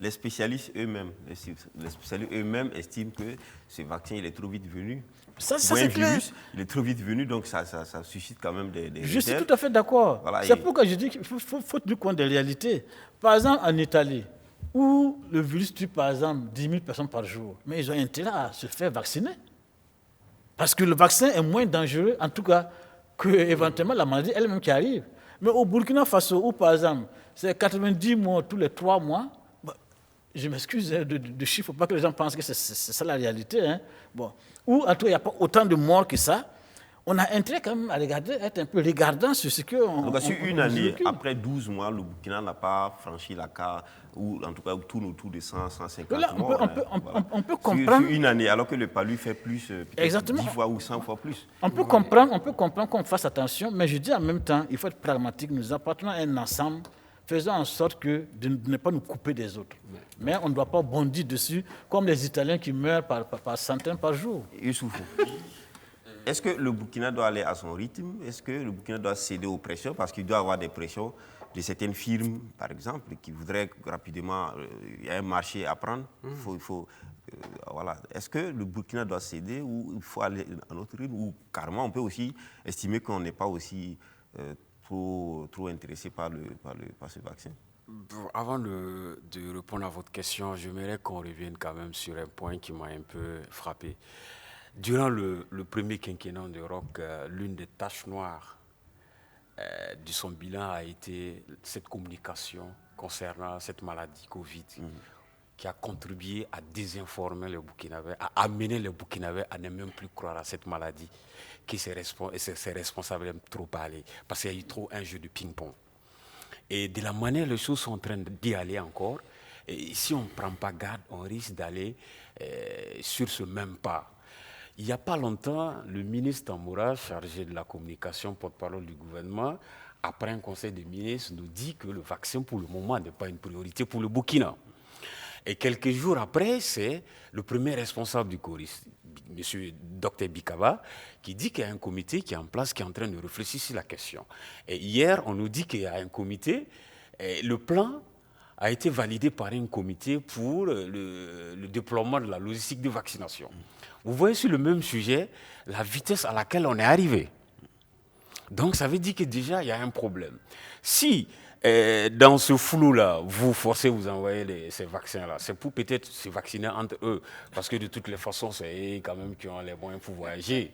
Speaker 1: Les spécialistes eux-mêmes estiment que ce vaccin il est trop vite venu.
Speaker 4: Ça c'est clair.
Speaker 1: Il est trop vite venu, donc ça suscite quand même des
Speaker 4: Je suis tout à fait d'accord. Voilà, c'est pourquoi je dis qu'il faut tenir compte des réalités. Par exemple, en Italie, où le virus tue par exemple 10 000 personnes par jour, mais ils ont intérêt à se faire vacciner. Parce que le vaccin est moins dangereux, en tout cas, que éventuellement la maladie elle-même qui arrive. Mais au Burkina Faso, où par exemple, c'est 90 morts tous les 3 mois, je m'excuse de chiffres, il ne faut pas que les gens pensent que c'est ça la réalité. Où en tout cas, il n'y a pas autant de morts que ça, on a intérêt quand même à regarder, être un peu regardant sur ce qu'on...
Speaker 1: Donc, sur une année, après 12 mois, le Burkina n'a pas franchi la carte, ou en tout cas, tourne autour de 100, 150
Speaker 4: Là,
Speaker 1: morts.
Speaker 4: on peut comprendre...
Speaker 1: Sur une année, alors que le PALU fait plus, peut-être 10 fois ou 100 fois plus.
Speaker 4: On peut comprendre qu'on fasse attention, mais je dis en même temps, il faut être pragmatique. Nous appartenons à un ensemble. Faisons en sorte de ne pas nous couper des autres. Mais on ne doit pas bondir dessus, comme les Italiens qui meurent par centaines par jour.
Speaker 1: Youssoufou, est-ce que le Burkina doit aller à son rythme? Est-ce que le Burkina doit céder aux pressions? Parce qu'il doit y avoir des pressions de certaines firmes, par exemple, qui voudraient rapidement... il y a un marché à prendre. Voilà. Est-ce que le Burkina doit céder ou il faut aller à un autre rythme? Ou carrément, on peut aussi estimer qu'on n'est pas aussi trop intéressé par ce vaccin?
Speaker 5: Avant de répondre à votre question, j'aimerais qu'on revienne quand même sur un point qui m'a un peu frappé. Durant le premier quinquennat de Roch, l'une des taches noires de son bilan a été cette communication concernant cette maladie Covid qui a contribué à désinformer les Burkinabés, à amener les Burkinabés à ne même plus croire à cette maladie, que ses responsables aiment trop parler, parce qu'il y a eu trop un jeu de ping-pong. Et de la manière les choses sont en train d'y aller encore, et si on ne prend pas garde, on risque d'aller sur ce même pas. Il n'y a pas longtemps, le ministre Tamboura, chargé de la communication, porte-parole du gouvernement, après un conseil des ministres, nous dit que le vaccin, pour le moment, n'est pas une priorité pour le Burkina. Et quelques jours après, c'est le premier responsable du CORIS, M. Dr Bikaba, qui dit qu'il y a un comité qui est en place, qui est en train de réfléchir sur la question. Et hier, on nous dit qu'il y a un comité, et le plan a été validé par un comité pour le déploiement de la logistique de vaccination. Vous voyez sur le même sujet la vitesse à laquelle on est arrivé. Donc ça veut dire que déjà il y a un problème. Si dans ce flou-là, vous forcez, vous envoyez ces vaccins-là, c'est pour peut-être se vacciner entre eux, parce que de toutes les façons, c'est eux quand même qui ont les moyens pour voyager.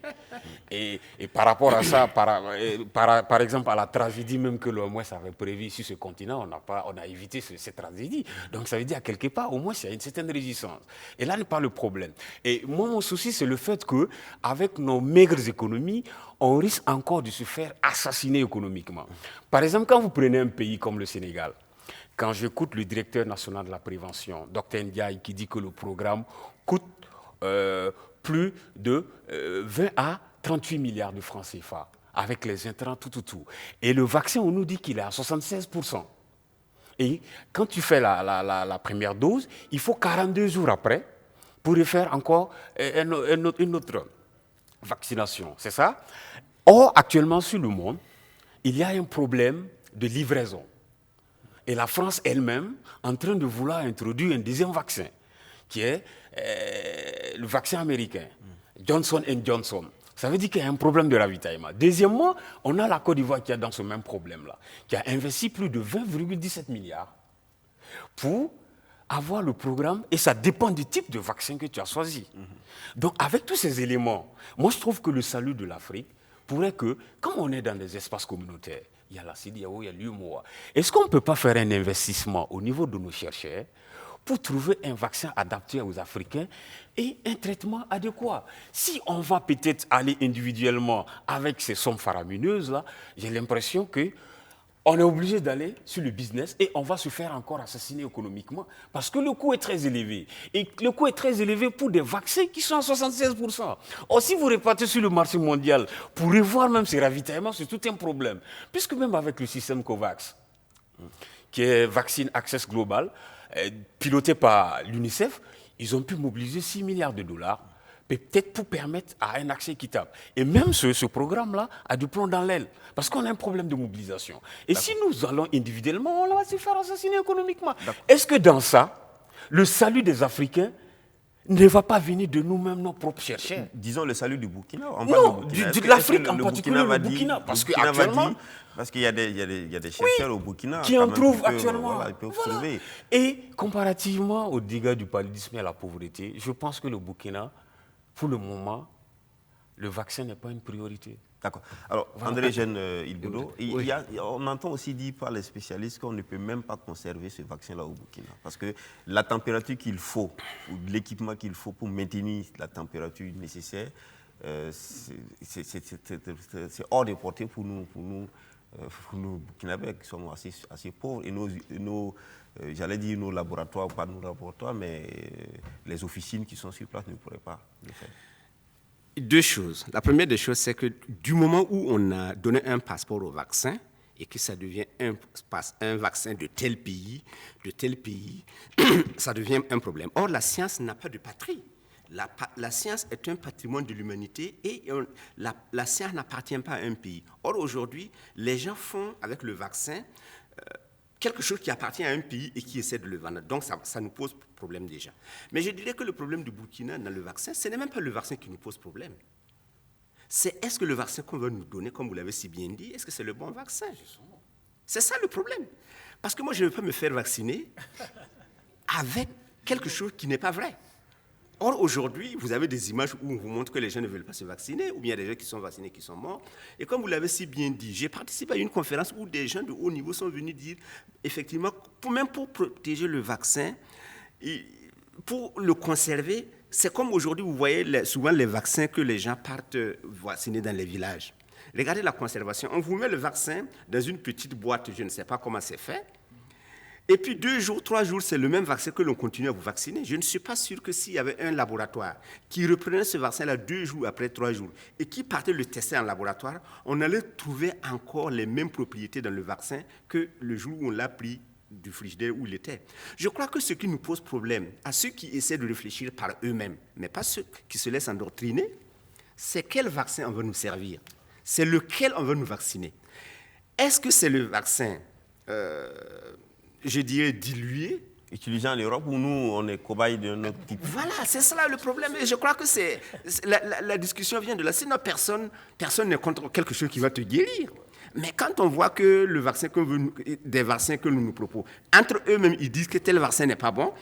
Speaker 5: Et par rapport à ça, par exemple, à la tragédie même que l'OMS avait prévue sur ce continent, on a évité cette tragédie. Donc ça veut dire, à quelque part, au moins, il y a une certaine résistance. Et là n'est pas le problème. Et moi, mon souci, c'est le fait qu'avec nos maigres économies, on risque encore de se faire assassiner économiquement. Par exemple, quand vous prenez un pays comme le Sénégal, quand j'écoute le directeur national de la prévention, Dr Ndiaye, qui dit que le programme coûte plus de 20 à 38 milliards de francs CFA, avec les intrants, tout. Et le vaccin, on nous dit qu'il est à 76%. Et quand tu fais la première dose, il faut 42 jours après pour refaire encore une autre vaccination, c'est ça? Or, actuellement, sur le monde, il y a un problème de livraison. Et la France elle-même est en train de vouloir introduire un deuxième vaccin, qui est le vaccin américain, Johnson & Johnson. Ça veut dire qu'il y a un problème de ravitaillement. Deuxièmement, on a la Côte d'Ivoire qui est dans ce même problème-là, qui a investi plus de 20,17 milliards pour avoir le programme, et ça dépend du type de vaccin que tu as choisi. Donc, avec tous ces éléments, moi, je trouve que le salut de l'Afrique pourrait que, quand on est dans des espaces communautaires, il y a la CEDEAO, il y a l'UEMOA, est-ce qu'on ne peut pas faire un investissement au niveau de nos chercheurs pour trouver un vaccin adapté aux Africains et un traitement adéquat? Si on va peut-être aller individuellement avec ces sommes faramineuses-là, j'ai l'impression que on est obligé d'aller sur le business et on va se faire encore assassiner économiquement parce que le coût est très élevé. Et le coût est très élevé pour des vaccins qui sont à 76%. Or, si vous repartez sur le marché mondial pour revoir même ces ravitaillements, c'est tout un problème. Puisque même avec le système COVAX, qui est Vaccine Access Global, piloté par l'UNICEF, ils ont pu mobiliser 6 milliards de dollars peut-être pour permettre à un accès équitable. Et même ce programme-là a du plomb dans l'aile, parce qu'on a un problème de mobilisation. Et si nous allons individuellement, on va se faire assassiner économiquement. Est-ce que dans ça, le salut des Africains ne va pas venir de nous-mêmes, nos propres chercheurs?
Speaker 1: Disons le salut du Burkina.
Speaker 5: Non, de l'Afrique en particulier, le Burkina. Parce qu'actuellement...
Speaker 1: Parce qu'il y a des chercheurs au Burkina
Speaker 5: qui en trouvent actuellement.
Speaker 1: Voilà, ils peuvent trouver.
Speaker 5: Et comparativement aux dégâts du paludisme et à la pauvreté, je pense que le Burkina, pour le moment, le vaccin n'est pas une priorité.
Speaker 1: D'accord. Alors, voilà. André Jeune Ilboudo, on entend aussi dire par les spécialistes qu'on ne peut même pas conserver ce vaccin-là au Burkina. Parce que la température qu'il faut, ou l'équipement qu'il faut pour maintenir la température nécessaire, c'est hors de portée pour nous Burkinabés qui sommes assez pauvres. Et j'allais dire nos laboratoires, pas nos laboratoires, mais les officines qui sont sur place ne pourraient pas le faire.
Speaker 3: Deux choses. La première des choses, c'est que du moment où on a donné un passeport au vaccin et que ça devient un vaccin de tel pays, ça devient un problème. Or, la science n'a pas de patrie. La science est un patrimoine de l'humanité et la science n'appartient pas à un pays. Or, aujourd'hui, les gens font avec le vaccin quelque chose qui appartient à un pays et qui essaie de le vendre. Donc, ça nous pose problème déjà. Mais je dirais que le problème du Burkina dans le vaccin, ce n'est même pas le vaccin qui nous pose problème. C'est est-ce que le vaccin qu'on va nous donner, comme vous l'avez si bien dit, est-ce que c'est le bon vaccin? C'est ça le problème. Parce que moi, je ne veux pas me faire vacciner avec quelque chose qui n'est pas vrai. Or, aujourd'hui, vous avez des images où on vous montre que les gens ne veulent pas se vacciner, ou bien il y a des gens qui sont vaccinés qui sont morts. Et comme vous l'avez si bien dit, j'ai participé à une conférence où des gens de haut niveau sont venus dire, effectivement, même pour protéger le vaccin, pour le conserver, c'est comme aujourd'hui, vous voyez souvent les vaccins que les gens partent vacciner dans les villages. Regardez la conservation. On vous met le vaccin dans une petite boîte, je ne sais pas comment c'est fait. Et puis 2 jours, 3 jours, c'est le même vaccin que l'on continue à vous vacciner. Je ne suis pas sûr que s'il y avait un laboratoire qui reprenait ce vaccin-là 2 jours après 3 jours et qui partait le tester en laboratoire, on allait trouver encore les mêmes propriétés dans le vaccin que le jour où on l'a pris du frigidaire où il était. Je crois que ce qui nous pose problème, à ceux qui essaient de réfléchir par eux-mêmes, mais pas ceux qui se laissent endoctriner, c'est quel vaccin on va nous servir. C'est lequel on va nous vacciner. Est-ce que c'est le vaccin je dirais dilué,
Speaker 1: utilisé en Europe où nous, on est cobaye de notre type.
Speaker 3: Voilà, c'est ça le problème. Et je crois que la discussion vient de là. Sinon, personne n'est contre quelque chose qui va te guérir. Mais quand on voit que des vaccins que nous proposons, entre eux-mêmes, ils disent que tel vaccin n'est pas bon,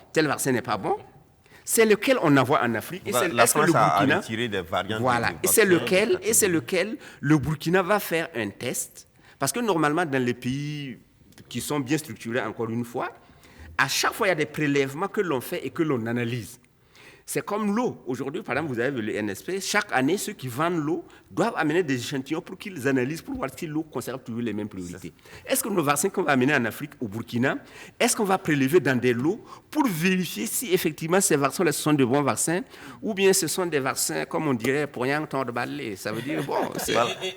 Speaker 3: c'est lequel on envoie en Afrique. Et
Speaker 1: la France a retiré des variantes.
Speaker 3: Voilà, et c'est lequel le Burkina va faire un test. Parce que normalement, dans les pays qui sont bien structurés, encore une fois, à chaque fois, il y a des prélèvements que l'on fait et que l'on analyse. C'est comme l'eau. Aujourd'hui, par exemple, vous avez le NSP. Chaque année, ceux qui vendent l'eau doivent amener des échantillons pour qu'ils analysent, pour voir si l'eau conserve toujours les mêmes priorités. Est-ce que nos vaccins qu'on va amener en Afrique, au Burkina, est-ce qu'on va prélever dans des lots pour vérifier si effectivement ces vaccins-là sont de bons vaccins ou bien ce sont des vaccins, comme on dirait, pour rien temps de balai. Ça veut dire, bon...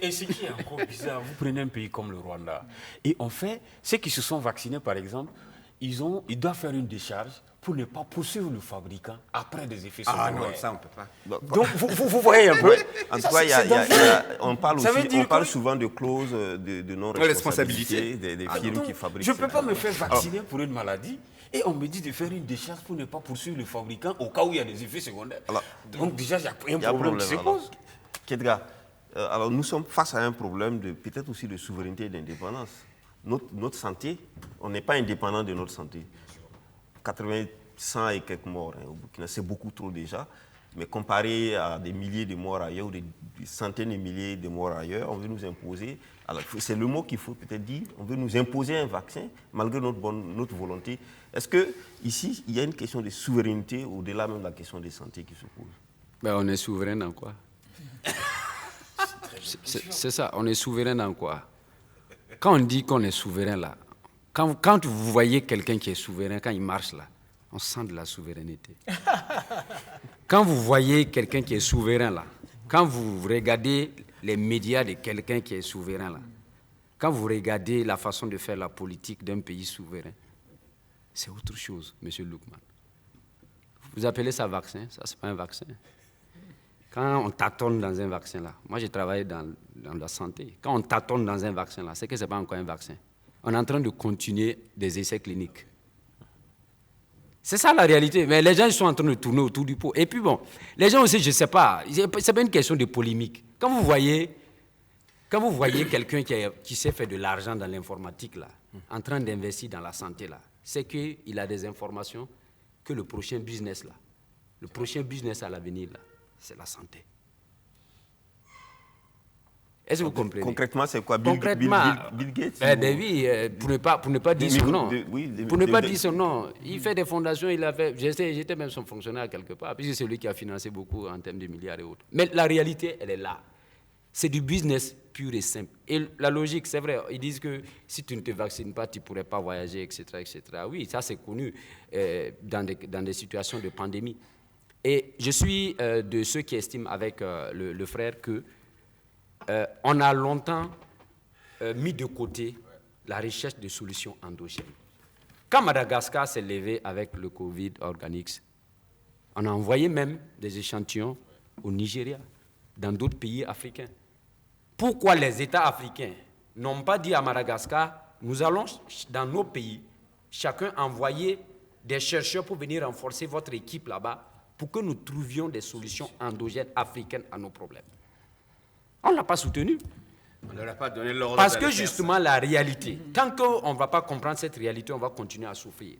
Speaker 5: Et ce qui est encore bizarre, vous prenez un pays comme le Rwanda, et en fait, ceux qui se sont vaccinés, par exemple, ils doivent faire une décharge pour ne pas poursuivre le fabricant après des effets secondaires.
Speaker 3: Ah non, ça on ne peut pas.
Speaker 5: Donc vous voyez un peu.
Speaker 1: En tout cas, on parle souvent de clauses de non-responsabilité des firmes qui fabriquent.
Speaker 5: Je ne peux pas me faire vacciner pour une maladie et on me dit de faire une décharge pour ne pas poursuivre le fabricant au cas où il y a des effets secondaires. Donc déjà, il y a un problème qui se pose.
Speaker 1: Kedra, alors nous sommes face à un problème peut-être aussi de souveraineté et d'indépendance. Notre santé, on n'est pas indépendant de notre santé. 100 et quelques morts au Burkina, c'est beaucoup trop déjà. Mais comparé à des milliers de morts ailleurs, ou des centaines de milliers de morts ailleurs, on veut nous imposer, c'est le mot qu'il faut peut-être dire, on veut nous imposer un vaccin malgré notre volonté. Est-ce qu'ici, il y a une question de souveraineté au-delà même de la question de santé qui se pose?
Speaker 6: Ben, on est souverain dans quoi? C'est ça, on est souverain dans quoi? Quand on dit qu'on est souverain là, quand vous voyez quelqu'un qui est souverain, quand il marche là, on sent de la souveraineté. Quand vous voyez quelqu'un qui est souverain là, quand vous regardez les médias de quelqu'un qui est souverain là, quand vous regardez la façon de faire la politique d'un pays souverain, c'est autre chose, M. Loukman. Vous appelez ça vaccin? Ça, c'est pas un vaccin. Quand on tâtonne dans un vaccin là, moi j'ai travaillé dans la santé, quand on tâtonne dans un vaccin là, c'est que ce n'est pas encore un vaccin. On est en train de continuer des essais cliniques. C'est ça la réalité. Mais les gens ils sont en train de tourner autour du pot. Et puis bon, les gens aussi, je ne sais pas, c'est pas une question de polémique. Quand vous voyez quelqu'un qui sait faire de l'argent dans l'informatique, là, en train d'investir dans la santé, là, c'est qu'il a des informations que le prochain business à l'avenir, là, c'est la santé. Est-ce que vous comprenez?
Speaker 1: Concrètement, c'est quoi? Bill Gates
Speaker 6: Oui, pour ne pas dire son nom. Pour ne pas dire son nom. Il fait des fondations, j'étais même son fonctionnaire quelque part, puisque c'est lui qui a financé beaucoup en termes de milliards et autres. Mais la réalité, elle est là. C'est du business pur et simple. Et la logique, c'est vrai, ils disent que si tu ne te vaccines pas, tu ne pourrais pas voyager, etc., etc. Oui, ça c'est connu dans des situations de pandémie. Et je suis de ceux qui estiment avec le frère que on a longtemps mis de côté la recherche de solutions endogènes. Quand Madagascar s'est levé avec le Covid organique, on a envoyé même des échantillons au Nigeria, dans d'autres pays africains. Pourquoi les États africains n'ont pas dit à Madagascar, nous allons dans nos pays, chacun envoyer des chercheurs pour venir renforcer votre équipe là-bas, pour que nous trouvions des solutions endogènes africaines à nos problèmes? On ne l'a pas soutenu.
Speaker 3: On ne leur a pas donné l'ordre.
Speaker 6: Parce que justement, la réalité, tant qu'on ne va pas comprendre cette réalité, on va continuer à souffrir.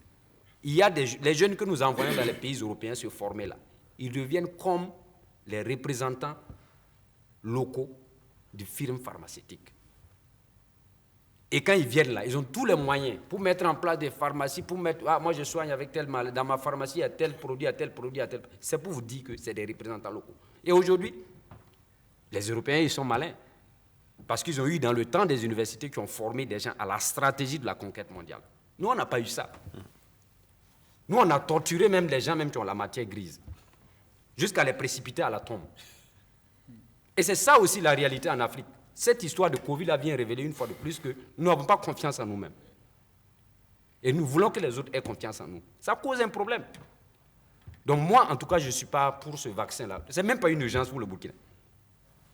Speaker 6: Il y a les jeunes que nous envoyons dans les pays européens se former là. Ils deviennent comme les représentants locaux de firmes pharmaceutiques. Et quand ils viennent là, ils ont tous les moyens pour mettre en place des pharmacies, pour mettre, moi je soigne avec tel mal, dans ma pharmacie il y a tel produit, il y a tel produit, il y a tel. C'est pour vous dire que c'est des représentants locaux. Et aujourd'hui, les Européens, ils sont malins. Parce qu'ils ont eu dans le temps des universités qui ont formé des gens à la stratégie de la conquête mondiale. Nous, on n'a pas eu ça. Nous, on a torturé même les gens même qui ont la matière grise, jusqu'à les précipiter à la tombe. Et c'est ça aussi la réalité en Afrique. Cette histoire de Covid vient révéler une fois de plus que nous n'avons pas confiance en nous-mêmes. Et nous voulons que les autres aient confiance en nous. Ça cause un problème. Donc moi, en tout cas, je ne suis pas pour ce vaccin-là. Ce n'est même pas une urgence pour le Burkina.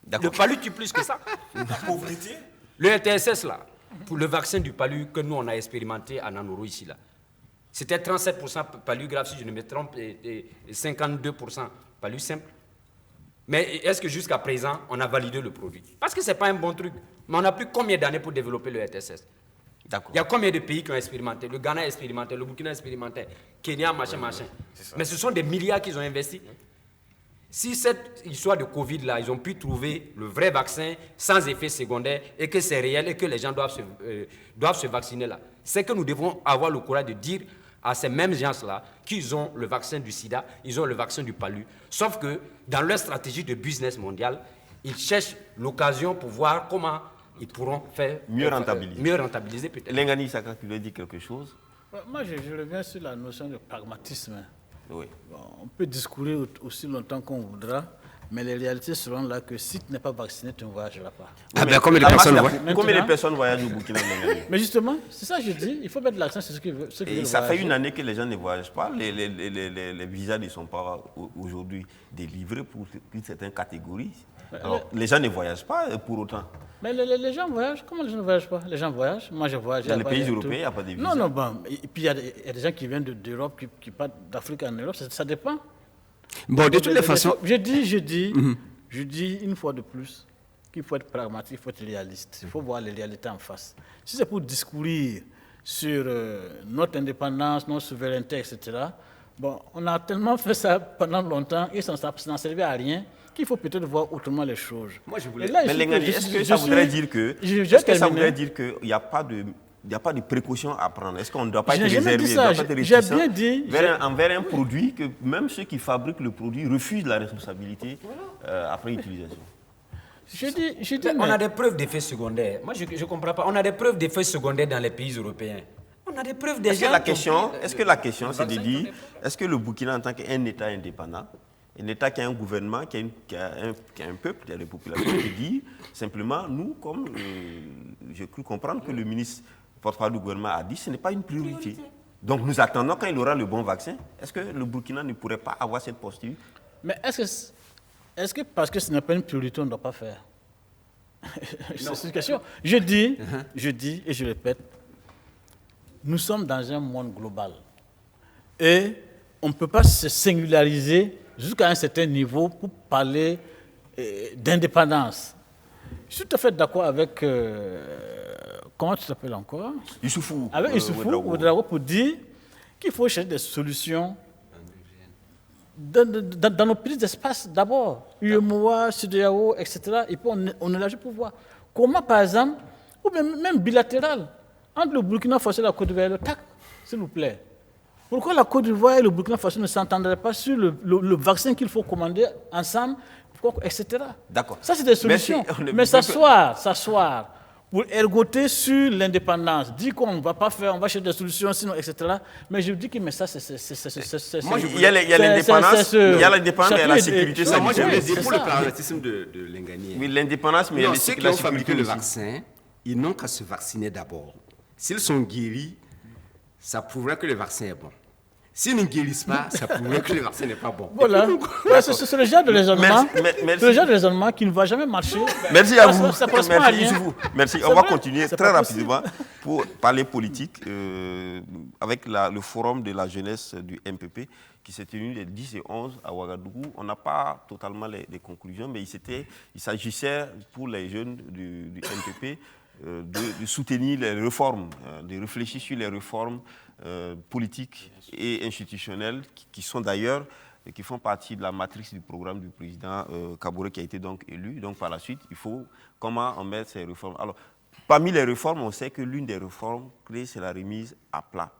Speaker 6: Le palu tue plus que ça.
Speaker 7: La pauvreté.
Speaker 6: Le RTSS, là, pour le vaccin du palu que nous, on a expérimenté à Nanoro ici, là, c'était 37% palu grave, si je ne me trompe, et 52% palu simple. Mais est-ce que jusqu'à présent, on a validé le produit? Parce que ce n'est pas un bon truc. Mais on a pris combien d'années pour développer le RTSS? Il y a combien de pays qui ont expérimenté? Le Ghana a expérimenté, le Burkina a expérimenté, Kenya, machin. Mais ce sont des milliards qu'ils ont investis. Si cette histoire de Covid-là, ils ont pu trouver le vrai vaccin sans effet secondaire et que c'est réel et que les gens doivent se vacciner là, c'est que nous devons avoir le courage de dire à ces mêmes gens-là qu'ils ont le vaccin du sida, ils ont le vaccin du palu. Sauf que dans leur stratégie de business mondial, ils cherchent l'occasion pour voir comment ils pourront faire
Speaker 1: mieux rentabiliser
Speaker 6: peut-être.
Speaker 1: Lengani Saka, tu veux dire quelque chose?
Speaker 4: Moi, je reviens sur la notion de pragmatisme.
Speaker 1: Oui.
Speaker 4: Bon, on peut discourir aussi longtemps qu'on voudra, mais les réalités seront là que si tu n'es pas vacciné, tu ne voyageras pas.
Speaker 1: Combien de personnes voyagent au Burkina?
Speaker 4: Mais justement, c'est ça que je dis, il faut mettre l'accent sur ce qui veut.
Speaker 1: Et ça fait une année que les gens ne voyagent pas. Les visas ne sont pas aujourd'hui délivrés pour certaines catégories. Alors, les gens ne voyagent pas pour autant.
Speaker 4: Mais les gens voyagent. Comment les gens ne voyagent pas? Les gens voyagent. Moi, je voyage.
Speaker 1: Dans les pays européens, il n'y a pas de visa.
Speaker 4: Non, bon. Et puis, il y a des gens qui viennent d'Europe, qui partent d'Afrique en Europe. Ça dépend.
Speaker 6: Bon, de toutes les façons...
Speaker 4: Je dis une fois de plus qu'il faut être pragmatique, il faut être réaliste. Il faut voir les réalités en face. Si c'est pour discourir sur notre indépendance, notre souveraineté, etc., bon, on a tellement fait ça pendant longtemps et ça n'en servait à rien qu'il faut peut-être voir autrement les choses.
Speaker 1: Moi, je voulais... Mais Lengani, est-ce que ça voudrait dire qu'il n'y a pas de précaution à prendre? Est-ce qu'on ne doit pas être réservé, envers un produit que même ceux qui fabriquent le produit refusent la responsabilité après utilisation?
Speaker 6: On a des preuves d'effets secondaires. Moi, je ne comprends pas. On a des preuves d'effets secondaires dans les pays européens. On a des preuves déjà.
Speaker 1: Est-ce que la question, c'est de dire, est-ce que le Burkina, en tant qu'un État indépendant, un État qui a un gouvernement, qui a un peuple, qui a des populations, qui dit simplement, nous, comme j'ai cru comprendre que le ministre porte-parole du gouvernement a dit, ce n'est pas une priorité. Donc nous attendons quand il aura le bon vaccin. Est-ce que le Burkina ne pourrait pas avoir cette posture?
Speaker 4: Mais est-ce que parce que ce n'est pas une priorité, on ne doit pas faire? C'est une question. Je dis et je répète, nous sommes dans un monde global. Et on ne peut pas se singulariser jusqu'à un certain niveau pour parler d'indépendance. Je suis tout à fait d'accord avec... comment tu t'appelles encore?
Speaker 1: Issoufou.
Speaker 4: Avec Issoufou Ouedraogo pour dire qu'il faut chercher des solutions dans nos petits espaces d'abord, UEMOA, CEDEAO, etc. Et puis on élargit pour voir comment, par exemple, ou même bilatéral, entre le Burkina Faso et la Côte d'Ivoire, le TAC, s'il vous plaît. Pourquoi la Côte d'Ivoire et le Burkina Faso ne s'entendraient pas sur le vaccin qu'il faut commander ensemble, etc.
Speaker 1: D'accord.
Speaker 4: Ça, c'est des solutions.
Speaker 1: Merci.
Speaker 4: Mais s'asseoir pour ergoter sur l'indépendance, dire qu'on ne va pas faire, on va chercher des solutions, sinon, etc. Mais je dis que mais ça, c'est...
Speaker 1: Moi, il y a l'indépendance, il y a l'indépendance et la sécurité sanitaire.
Speaker 3: Moi, je voulais dire
Speaker 4: c'est
Speaker 3: pour
Speaker 4: ça.
Speaker 3: le pragmatisme de Lengani.
Speaker 1: Oui, l'indépendance, mais il y a
Speaker 3: Non,
Speaker 1: la
Speaker 3: ceux qui ont
Speaker 1: sécurité
Speaker 3: fabriqué le
Speaker 1: aussi.
Speaker 3: vaccin, ils n'ont qu'à se vacciner d'abord. S'ils sont guéris, ça prouverait que le vaccin est bon. S'ils ne guérissent pas, ça prouverait que le vaccin n'est pas bon.
Speaker 4: Voilà. Ouais, c'est le genre de raisonnement.
Speaker 1: Merci.
Speaker 4: C'est le genre de raisonnement qui ne va jamais marcher.
Speaker 1: Merci à vous.
Speaker 4: Ça correspond à
Speaker 1: Merci,
Speaker 4: rien.
Speaker 1: Issoufou. Merci.
Speaker 4: C'est
Speaker 1: On va
Speaker 4: vrai.
Speaker 1: continuer
Speaker 4: C'est
Speaker 1: très
Speaker 4: pas possible.
Speaker 1: rapidement pour parler politique avec le forum de la jeunesse du MPP qui s'est tenu les 10 et 11 à Ouagadougou. On n'a pas totalement les conclusions, mais il s'agissait pour les jeunes du MPP de soutenir les réformes, de réfléchir sur les réformes politiques et institutionnelles qui sont d'ailleurs qui font partie de la matrice du programme du président Kaboré qui a été donc élu. Donc par la suite, il faut comment on met ces réformes. Alors, parmi les réformes, on sait que l'une des réformes clés, c'est la remise à plat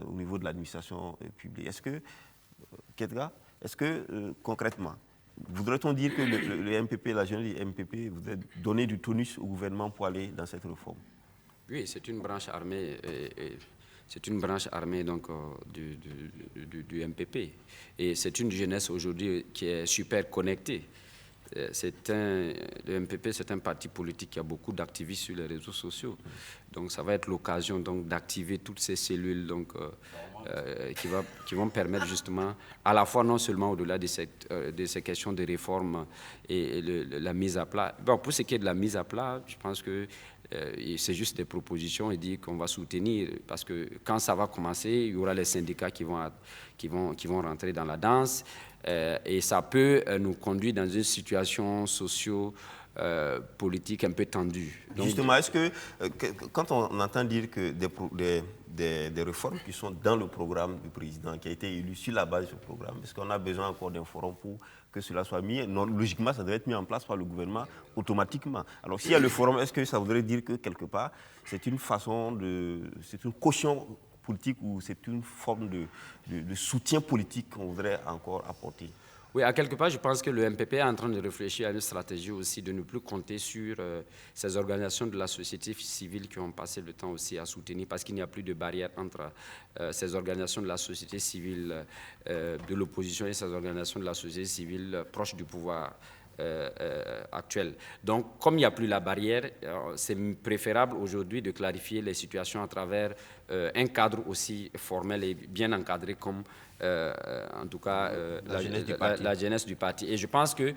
Speaker 1: au niveau de l'administration publique. Est-ce que, Kedra, concrètement, voudrait-on dire que le MPP, la jeunesse du MPP, voudrait donner du tonus au gouvernement pour aller dans cette réforme?
Speaker 6: Oui, c'est une branche armée. C'est une branche armée donc, du MPP. Et c'est une jeunesse aujourd'hui qui est super connectée. Le MPP, c'est un parti politique qui a beaucoup d'activistes sur les réseaux sociaux. Donc, ça va être l'occasion d'activer toutes ces cellules donc, qui vont permettre justement, à la fois non seulement au-delà de ces questions de réforme et la mise à plat. Bon, pour ce qui est de la mise à plat, je pense que c'est juste des propositions et dire qu'on va soutenir parce que quand ça va commencer, il y aura les syndicats qui vont rentrer dans la danse et ça peut nous conduire dans une situation socio-politique un peu tendue. Donc,
Speaker 1: justement, est-ce que quand on entend dire que des réformes qui sont dans le programme du président qui a été élu sur la base de ce programme, est-ce qu'on a besoin encore d'un forum pour que cela soit mis? Non, logiquement, ça devrait être mis en place par le gouvernement automatiquement. Alors, s'il y a le forum, est-ce que ça voudrait dire que quelque part, c'est une caution politique ou c'est une forme de soutien politique qu'on voudrait encore apporter?
Speaker 6: Oui, à quelque part, je pense que le MPP est en train de réfléchir à une stratégie aussi de ne plus compter sur ces organisations de la société civile qui ont passé le temps aussi à soutenir parce qu'il n'y a plus de barrière entre ces organisations de la société civile de l'opposition et ces organisations de la société civile proches du pouvoir actuel. Donc, comme il n'y a plus la barrière, c'est préférable aujourd'hui de clarifier les situations à travers un cadre aussi formel et bien encadré comme en tout cas la jeunesse du parti. Et je pense que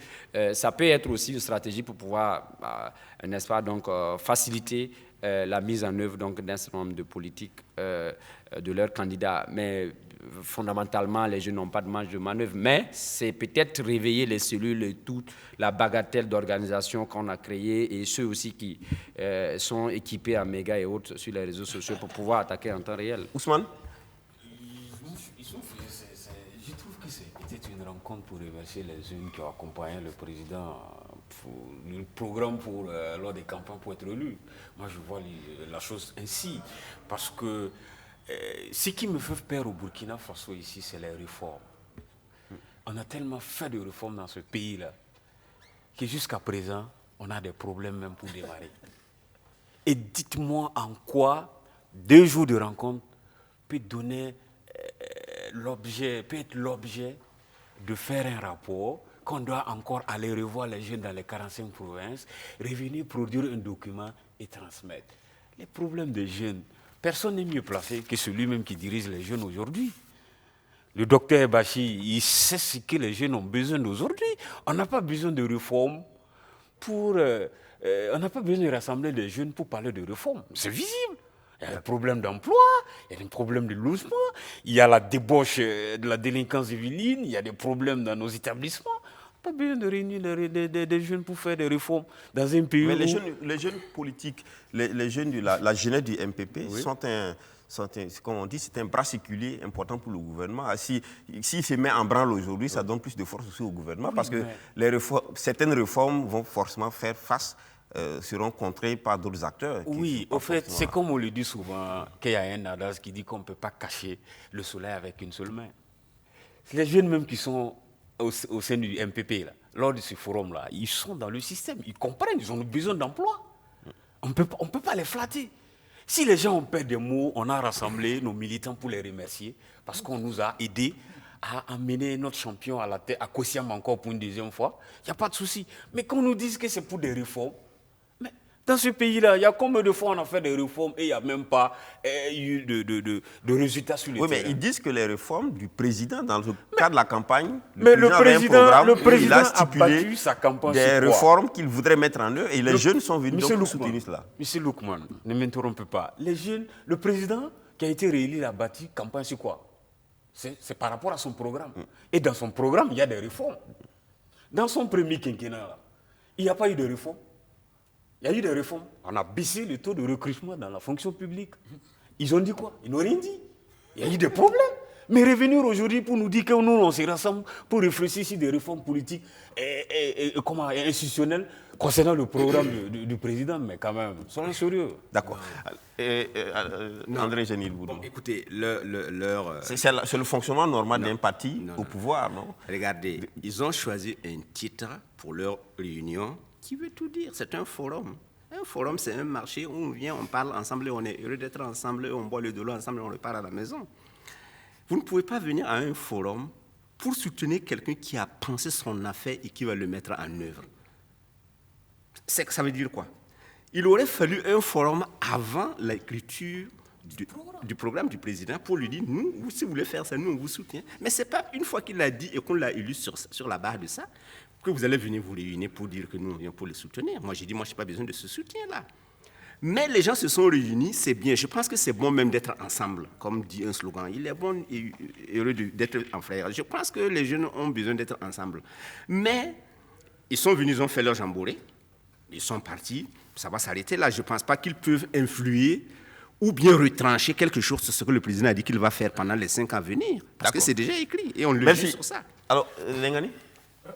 Speaker 6: ça peut être aussi une stratégie pour pouvoir, n'est-ce pas, donc, faciliter la mise en œuvre d'un certain nombre de politiques de leurs candidats. Mais fondamentalement, les jeunes n'ont pas de marge de manœuvre. Mais c'est peut-être réveiller les cellules et toute la bagatelle d'organisation qu'on a créée et ceux aussi qui sont équipés à méga et autres sur les réseaux sociaux pour pouvoir attaquer en temps réel.
Speaker 1: Ousmane?
Speaker 5: Je trouve que c'est peut-être une rencontre pour remercier les jeunes qui ont accompagné le président pour le programme lors des campagnes pour être élu. Moi, je vois la chose ainsi. Parce que ce qui me fait peur au Burkina Faso ici, c'est les réformes. On a tellement fait de réformes dans ce pays-là que jusqu'à présent, on a des problèmes même pour démarrer. Et dites-moi en quoi 2 jours de rencontre peut donner peut être l'objet de faire un rapport qu'on doit encore aller revoir les jeunes dans les 45 provinces, revenir produire un document et transmettre. Les problèmes des jeunes, personne n'est mieux placé que celui-même qui dirige les jeunes aujourd'hui. Le docteur Bachi, il sait ce que les jeunes ont besoin d'aujourd'hui. On n'a pas besoin de réforme on n'a pas besoin de rassembler les jeunes pour parler de réforme. C'est visible. Il y a des problèmes d'emploi, il y a des problèmes de logement, il y a la débauche de la délinquance juvénile, il y a des problèmes dans nos établissements. On n'a pas besoin de réunir des jeunes pour faire des réformes dans un pays.
Speaker 1: Mais les jeunes politiques, les jeunes de la jeunesse du MPP comme on dit, c'est un bras séculier important pour le gouvernement. S'il se met en branle aujourd'hui, ça donne plus de force aussi au gouvernement parce que certaines réformes vont forcément faire face, seront contrées par d'autres acteurs.
Speaker 5: Oui, au fait, c'est comme on le dit souvent, qu'il y a un adage qui dit qu'on ne peut pas cacher le soleil avec une seule main. Les jeunes même qui sont au sein du MPP, là, lors de ce forum-là, ils sont dans le système, ils comprennent, ils ont besoin d'emploi. On ne peut pas les flatter. Si les gens ont peur des mots, on a rassemblé nos militants pour les remercier parce qu'on nous a aidés à amener notre champion à la tête, à Kosiam encore pour une deuxième fois. Il n'y a pas de souci. Mais qu'on nous dise que c'est pour des réformes, mais dans ce pays-là, il y a combien de fois on a fait des réformes et il n'y a même pas eu de résultats sur le terrain.
Speaker 1: Oui, mais ils disent que les réformes du président, dans le cadre de la campagne,
Speaker 5: le président
Speaker 1: a
Speaker 5: battu sa campagne
Speaker 1: des réformes qu'il voudrait mettre en œuvre et les jeunes sont venus donc pour soutenir cela.
Speaker 5: Monsieur Loukman, ne m'interrompez pas. Les jeunes, le président qui a été réélu a bâti campagne sur quoi? C'est par rapport à son programme. Et dans son programme, il y a des réformes. Dans son premier quinquennat, il n'y a pas eu de réformes. Il y a eu des réformes. On a baissé le taux de recrutement dans la fonction publique. Ils ont dit quoi? Ils n'ont rien dit. Il y a eu des problèmes. Mais revenir aujourd'hui pour nous dire que nous, on se rassemble pour réfléchir sur des réformes politiques et institutionnelles concernant le programme du président, mais quand même, soyons sérieux.
Speaker 1: D'accord. André Genil Boudou.
Speaker 3: Bon, écoutez,
Speaker 1: c'est le fonctionnement normal d'un parti au pouvoir, non?
Speaker 3: Regardez, ils ont choisi un titre pour leur réunion qui veut tout dire. C'est un forum. Un forum, c'est un marché où on vient, on parle ensemble et on est heureux d'être ensemble, et on boit le de l'eau ensemble et on repart à la maison. Vous ne pouvez pas venir à un forum pour soutenir quelqu'un qui a pensé son affaire et qui va le mettre en œuvre. Ça veut dire quoi? Il aurait fallu un forum avant l'écriture du programme du président pour lui dire, nous, si vous voulez faire ça, nous, on vous soutient. Mais ce n'est pas une fois qu'il l'a dit et qu'on l'a élu sur la base de ça que vous allez venir vous réunir pour dire que nous, on vient pour le soutenir. Moi, j'ai dit, moi, je n'ai pas besoin de ce soutien-là. Mais les gens se sont réunis, c'est bien. Je pense que c'est bon même d'être ensemble, comme dit un slogan. Il est bon et heureux d'être en frère. Je pense que les jeunes ont besoin d'être ensemble. Mais ils sont venus, ils ont fait leur jamboree, ils sont partis, ça va s'arrêter là. Je ne pense pas qu'ils peuvent influer ou bien retrancher quelque chose sur ce que le président a dit qu'il va faire pendant les 5 ans à venir. Parce que c'est déjà écrit et on le dit sur ça.
Speaker 1: Alors, Lengani?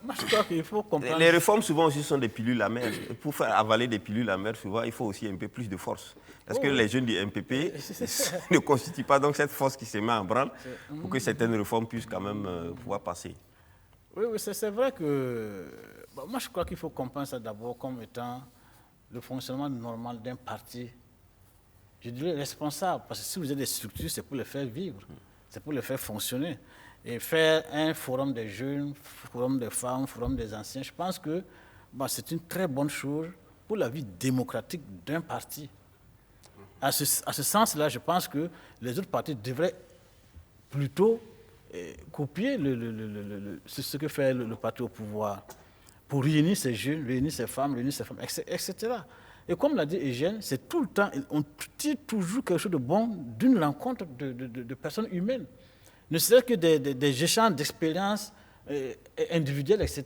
Speaker 4: Moi, je crois qu'il faut comprendre.
Speaker 1: Les réformes, souvent aussi, sont des pilules amères. Pour faire avaler des pilules amères, souvent, il faut aussi un peu plus de force. Parce que les jeunes du MPP ne constituent pas donc cette force qui se met en branle pour que certaines réformes puissent quand même pouvoir passer.
Speaker 4: Oui, c'est vrai que... Bon, moi, je crois qu'il faut comprendre ça d'abord comme étant le fonctionnement normal d'un parti. Je dirais responsable, parce que si vous avez des structures, c'est pour les faire vivre, c'est pour les faire fonctionner. Et faire un forum des jeunes, forum des femmes, forum des anciens, je pense que c'est une très bonne chose pour la vie démocratique d'un parti. À ce sens-là, je pense que les autres partis devraient plutôt copier ce que fait le parti au pouvoir pour réunir ces jeunes, réunir ces femmes, etc. Et comme l'a dit Eugène, c'est tout le temps, on tire toujours quelque chose de bon d'une rencontre de personnes humaines. Ne serait-ce que des échanges d'expériences individuelles, etc.,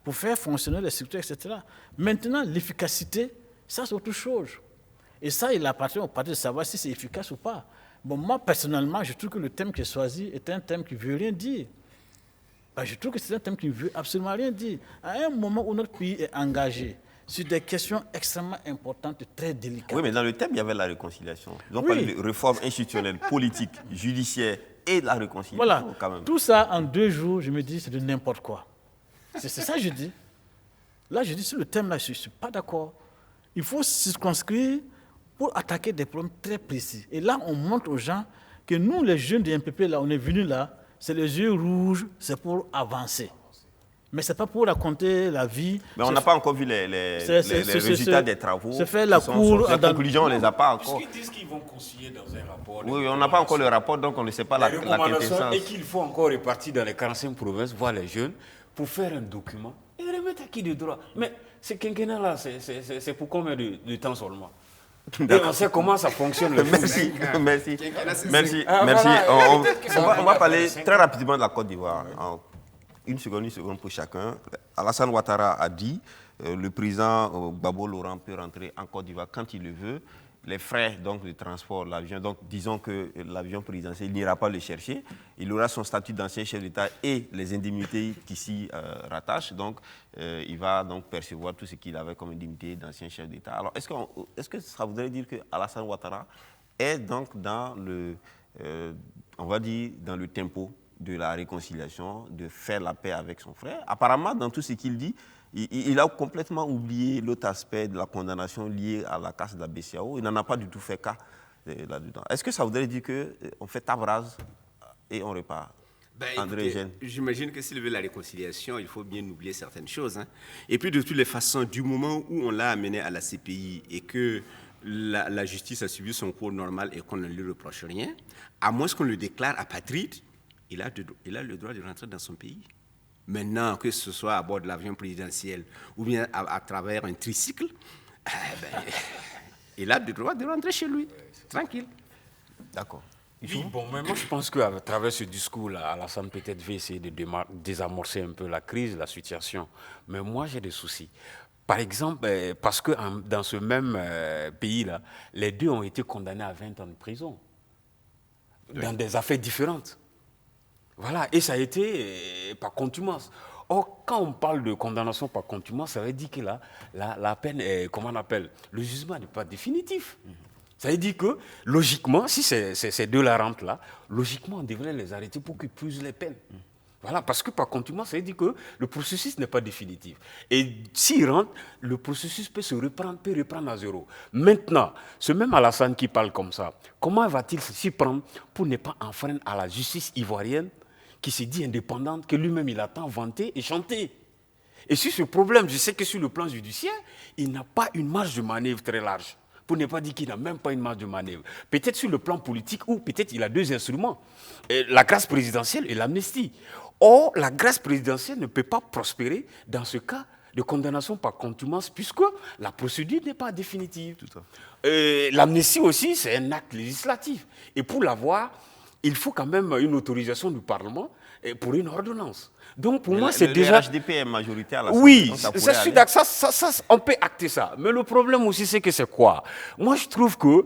Speaker 4: pour faire fonctionner les structures, etc. Maintenant, l'efficacité, ça c'est autre chose. Et ça, il appartient au parti de savoir si c'est efficace ou pas. Bon, moi, personnellement, je trouve que le thème qui est choisi est un thème qui ne veut rien dire. Je trouve que c'est un thème qui ne veut absolument rien dire. À un moment où notre pays est engagé sur des questions extrêmement importantes et très délicates.
Speaker 1: Oui, mais dans le thème, il y avait la réconciliation. Ils ont parlé de réformes institutionnelles, politiques, judiciaires et de la réconciliation.
Speaker 4: Voilà,
Speaker 1: quand même.
Speaker 4: Tout ça en 2 jours, je me dis, c'est de n'importe quoi. C'est ça que je dis. Là, je dis, sur le thème-là, je ne suis pas d'accord. Il faut circonscrire pour attaquer des problèmes très précis. Et là, on montre aux gens que nous, les jeunes du MPP, là, on est venus là, c'est les yeux rouges, c'est pour avancer. Mais ce n'est pas pour raconter la vie.
Speaker 1: Mais on n'a pas encore vu les résultats des travaux.
Speaker 4: C'est faire la cour.
Speaker 1: Les conclusions, on ne les a pas encore.
Speaker 5: Puisqu'ils disent qu'ils vont conseiller dans un rapport.
Speaker 1: Oui, on n'a pas encore le rapport, donc on ne sait pas la quintessence.
Speaker 5: Et qu'il faut encore répartir dans les 45 provinces, voir les jeunes, pour faire un document et remettre à qui de droit. Mais ce quinquennat-là, c'est pour combien de temps seulement? Et on sait comment ça fonctionne.
Speaker 1: Merci. On va parler très rapidement de la Côte d'Ivoire. Une seconde pour chacun. Alassane Ouattara a dit le président Gbagbo Laurent peut rentrer en Côte d'Ivoire quand il le veut. les frais donc, de transport, l'avion, donc disons que l'avion présidentiel n'ira pas le chercher, il aura son statut d'ancien chef d'État et les indemnités qui s'y rattachent, donc il va donc percevoir tout ce qu'il avait comme indemnité d'ancien chef d'État. Alors est-ce que ça voudrait dire que Alassane Ouattara est donc dans le, on va dire, dans le tempo de la réconciliation, de faire la paix avec son frère? Apparemment, dans tout ce qu'il dit, il a complètement oublié l'autre aspect de la condamnation liée à la casse de la BCEAO. Il n'en a pas du tout fait cas là-dedans. Est-ce que ça voudrait dire qu'on fait table rase et on repart? André Eugène.
Speaker 3: J'imagine que s'il veut la réconciliation, il faut bien oublier certaines choses. Hein. Et puis, de toutes les façons, du moment où on l'a amené à la CPI et que la justice a suivi son cours normal et qu'on ne lui reproche rien, à moins qu'on le déclare apatride, il a le droit de rentrer dans son pays. Maintenant, que ce soit à bord de l'avion présidentiel ou bien à travers un tricycle, il a le droit de rentrer chez lui, tranquille.
Speaker 1: D'accord.
Speaker 5: Oui, bon, mais moi je pense qu'à travers ce discours-là, Alassane peut-être va essayer de désamorcer un peu la crise, la situation. Mais moi j'ai des soucis. Par exemple, parce que dans ce même pays-là, les deux ont été condamnés à 20 ans de prison, dans des affaires différentes. Voilà, et ça a été par contumace. Or, quand on parle de condamnation par contumace, ça veut dire que la peine est, comment on appelle, le jugement n'est pas définitif. Ça veut dire que, logiquement, si ces deux-là rentrent là, logiquement, on devrait les arrêter pour qu'ils puissent les peines. Voilà, parce que par contumace, ça veut dire que le processus n'est pas définitif. Et s'il rentre, le processus peut reprendre à zéro. Maintenant, ce même Alassane qui parle comme ça, comment va-t-il s'y prendre pour ne pas enfreindre à la justice ivoirienne qui se dit indépendante, que lui-même il a tant vanté et chanté? Et sur ce problème, je sais que sur le plan judiciaire, il n'a pas une marge de manœuvre très large. Pour ne pas dire qu'il n'a même pas une marge de manœuvre. Peut-être sur le plan politique, ou peut-être il a deux instruments, la grâce présidentielle et l'amnistie. Or, la grâce présidentielle ne peut pas prospérer dans ce cas de condamnation par contumace, puisque la procédure n'est pas définitive. L'amnistie aussi, c'est un acte législatif. Et pour l'avoir, il faut quand même une autorisation du Parlement pour une ordonnance. Donc pour moi, c'est déjà...
Speaker 1: Le RHDP est majoritaire à la
Speaker 5: Oui,
Speaker 1: ça,
Speaker 5: ça, on peut acter ça. Mais le problème aussi, c'est que c'est quoi? Moi, je trouve que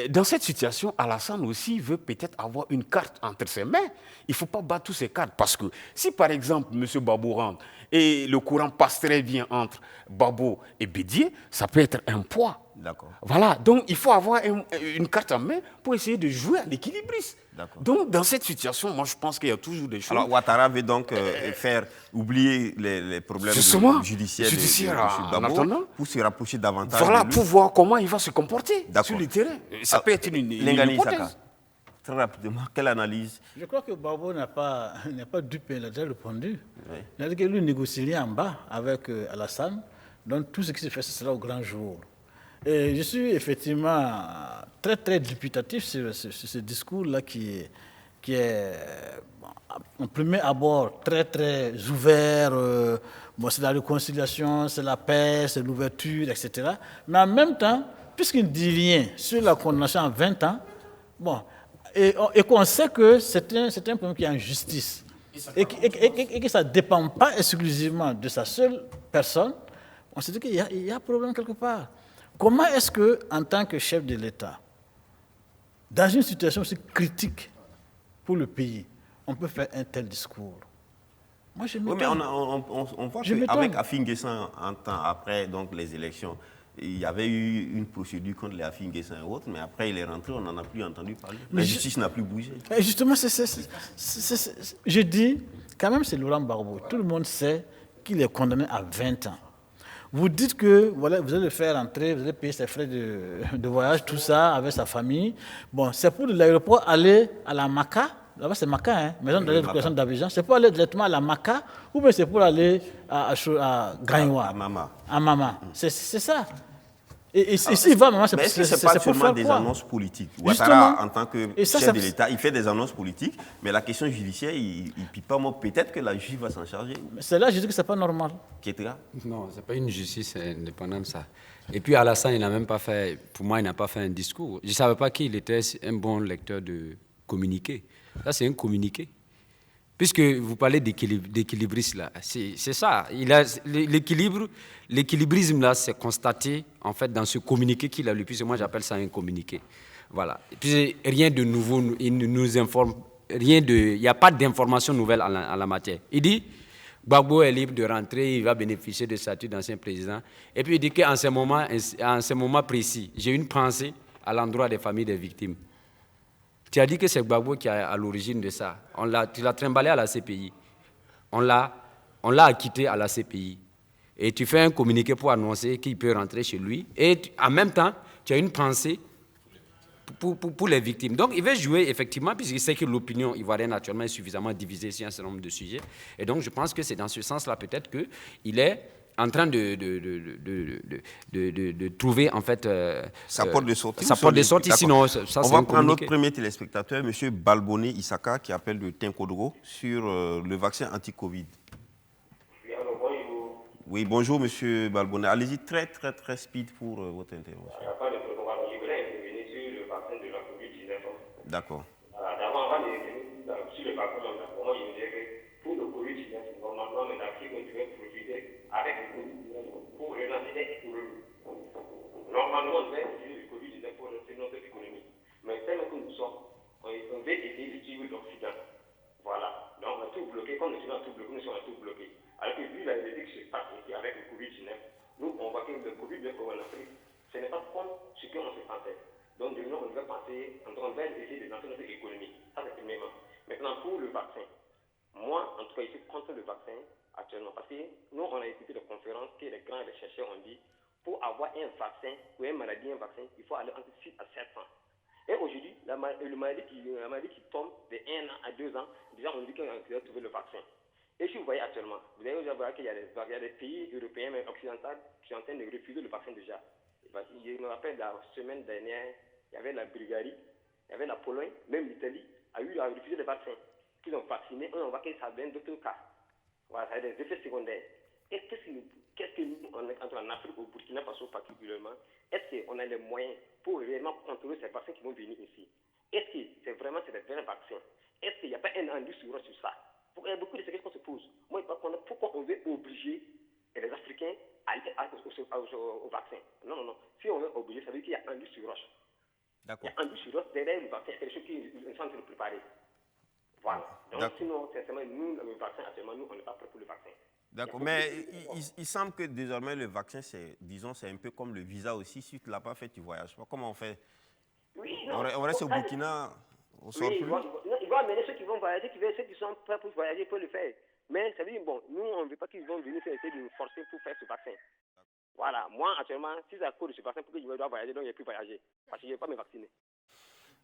Speaker 5: dans cette situation, Alassane aussi veut peut-être avoir une carte entre ses mains. Il ne faut pas battre toutes ces cartes. Parce que si, par exemple, M. Babou rentre et le courant passe très bien entre Babo et Bédier, ça peut être un poids.
Speaker 1: D'accord.
Speaker 5: Voilà, donc il faut avoir une carte en main pour essayer de jouer à l'équilibriste. Donc dans cette situation, moi je pense qu'il y a toujours des choses...
Speaker 1: Alors Ouattara veut donc faire oublier les problèmes judiciaires de M. Babo pour se rapprocher davantage de lui.
Speaker 5: Pour voir comment il va se comporter sur le terrain. Ça peut être une hypothèse.
Speaker 1: Très rapidement, quelle analyse?
Speaker 4: Je crois que Babo n'a pas dupe, il a déjà répondu. Oui. Il a dit que lui négocie en bas avec Alassane, donc tout ce qui se fait, ce sera au grand jour. Et je suis effectivement très, très dubitatif sur ce discours-là qui est, en premier abord, très, très ouvert. C'est la réconciliation, c'est la paix, c'est l'ouverture, etc. Mais en même temps, puisqu'il ne dit rien sur la condamnation à 20 ans, et qu'on sait que c'est un problème qui est en justice, et que ça ne dépend pas exclusivement de sa seule personne, on se dit qu'il y a un problème quelque part. Comment est-ce que, en tant que chef de l'État, dans une situation aussi critique pour le pays, on peut faire un tel discours? Moi, je m'étonne.
Speaker 1: Oui, mais on voit qu'avec Afin Guessan, un temps après donc, les élections, il y avait eu une procédure contre les Afin Guessan et autres, mais après il est rentré, on n'en a plus entendu parler. La justice n'a plus bougé.
Speaker 4: Et justement, je dis, quand même, c'est Laurent Gbagbo. Tout le monde sait qu'il est condamné à 20 ans. Vous dites que voilà, vous allez le faire entrer, vous allez payer ses frais de voyage, tout ça, avec sa famille. Bon, c'est pour de l'aéroport aller à la Maca. Là-bas, c'est Maca, hein, maison de l'éducation d'Abidjan. C'est pour aller directement à la Maca ou bien c'est pour aller à Gagnoua. À Mama. C'est ça. Et s'il va, Mama, c'est pour faire quoi?
Speaker 1: C'est pas seulement des annonces politiques. Ouattara, en tant que chef de l'État, il fait des annonces politiques, mais la question judiciaire, il ne pique pas. Peut-être que la justice va s'en charger.
Speaker 4: C'est là que je dis que ce n'est pas normal.
Speaker 6: Non, ce n'est pas une justice indépendante, ça. Et puis Alassane, il n'a même pas fait, pour moi, il n'a pas fait un discours. Je ne savais pas qu'il était un bon lecteur de communiqué. Ça, c'est un communiqué. Puisque vous parlez d'équilibrisme, là, c'est ça. L'équilibrisme, là, c'est constaté, en fait, dans ce communiqué qu'il a lu, puisque moi, j'appelle ça un communiqué. Voilà. Et puis, rien de nouveau, il ne nous informe, il n'y a pas d'information nouvelle en la matière. Il dit, Gbagbo est libre de rentrer, il va bénéficier de statut d'ancien président. Et puis, il dit qu'en ce moment précis, j'ai une pensée à l'endroit des familles des victimes. Tu as dit que c'est Gbagbo qui est à l'origine de ça. Tu l'as trimballé à la CPI. On l'a acquitté à la CPI. Et tu fais un communiqué pour annoncer qu'il peut rentrer chez lui. Et en même temps, tu as une pensée pour les victimes. Donc, il va jouer effectivement, puisqu'il sait que l'opinion ivoirienne naturellement est suffisamment divisée sur un certain nombre de sujets. Et donc, je pense que c'est dans ce sens-là peut-être qu'il est en train de trouver en fait
Speaker 1: sa porte de sortie.
Speaker 6: Sa porte de sortie, sinon ça
Speaker 1: on va prendre notre premier téléspectateur, M. Balboné Issaka, qui appelle de Tinkodro sur le vaccin anti-Covid.
Speaker 7: Oui, alors bonjour.
Speaker 1: Oui, bonjour M. Balboné. Allez-y très speed pour votre intervention.
Speaker 7: Il n'y a pas de protocole. Je voulais intervenir sur le vaccin de la Covid-19.
Speaker 1: D'accord.
Speaker 7: D'abord, avant de revenir sur le vaccin, moi je me disais que pour le Covid-19, normalement, l'Afrique devait profiter avec le Covid-19 pour relancer l'économie. Normalement, on devait utiliser le Covid-19 pour relancer notre économie. Mais tellement que nous sommes, on veut essayer de suivre l'Occident. Voilà. Donc, on a tout bloqué. Comme nous sommes tout bloqué, nous sommes tout bloqués. Alors que vu la réalité qui se passe ici avec le Covid-19, nous, on voit que le Covid-19 en Afrique, ce n'est pas comme ce qu'on se pensait. Donc, de nous, on devait penser, on devait essayer de lancer notre économie. Ça, c'est premièrement. Maintenant, pour le vaccin, moi, en tout cas, je suis contre le vaccin actuellement. Parce que nous, on a écouté des conférences que les grands chercheurs ont dit, pour avoir un vaccin ou une maladie, un vaccin, il faut aller entre 6 à 7 ans. Et aujourd'hui, la maladie qui tombe de 1 an à 2 ans, déjà, on dit qu'on a trouvé le vaccin. Et si vous voyez actuellement, vous allez voir qu'il y a des pays européens, mais occidentaux, qui sont en train de refuser le vaccin déjà. Je me rappelle, la semaine dernière, il y avait la Bulgarie, il y avait la Pologne, même l'Italie, a refusé le vaccin. Qu'ils ont vacciné, on voit que ça donne d'autres cas. Voilà, ça a des effets secondaires. Et qu'est-ce que nous, en Afrique, au Burkina Faso particulièrement, est-ce qu'on a les moyens pour réellement contrôler ces vaccins qui vont venir ici? Est-ce que c'est des vrais vaccins? Est-ce qu'il n'y a pas un andu sur ça? Il y a beaucoup de questions qu'on se pose. Moi, pourquoi on veut obliger les Africains à aller au vaccin? Non. Si on veut obliger, ça veut dire qu'il y a andu sur roche.
Speaker 1: D'accord.
Speaker 7: Il y a andu sur roche derrière le vaccin. C'est des choses qui sont en train de préparer. Voilà. Donc, sinon, sincèrement, nous, le vaccin, actuellement, nous, on n'est pas prêts pour le vaccin.
Speaker 1: D'accord, mais il semble que désormais le vaccin, c'est un peu comme le visa aussi. Si tu ne l'as pas fait, tu ne voyages pas. Comment on fait?
Speaker 7: Oui, non.
Speaker 1: On reste au Burkina, on sort plus.
Speaker 7: Il va amener ceux qui vont voyager, ceux qui sont prêts pour voyager pour le faire. Mais ça veut dire, bon, nous, on ne veut pas qu'ils vont venir essayer de nous forcer pour faire ce vaccin. Voilà, moi, actuellement, si c'est à cause de ce vaccin, pour que je dois voyager, donc je ne vais plus voyager. Parce que je ne vais pas me vacciner.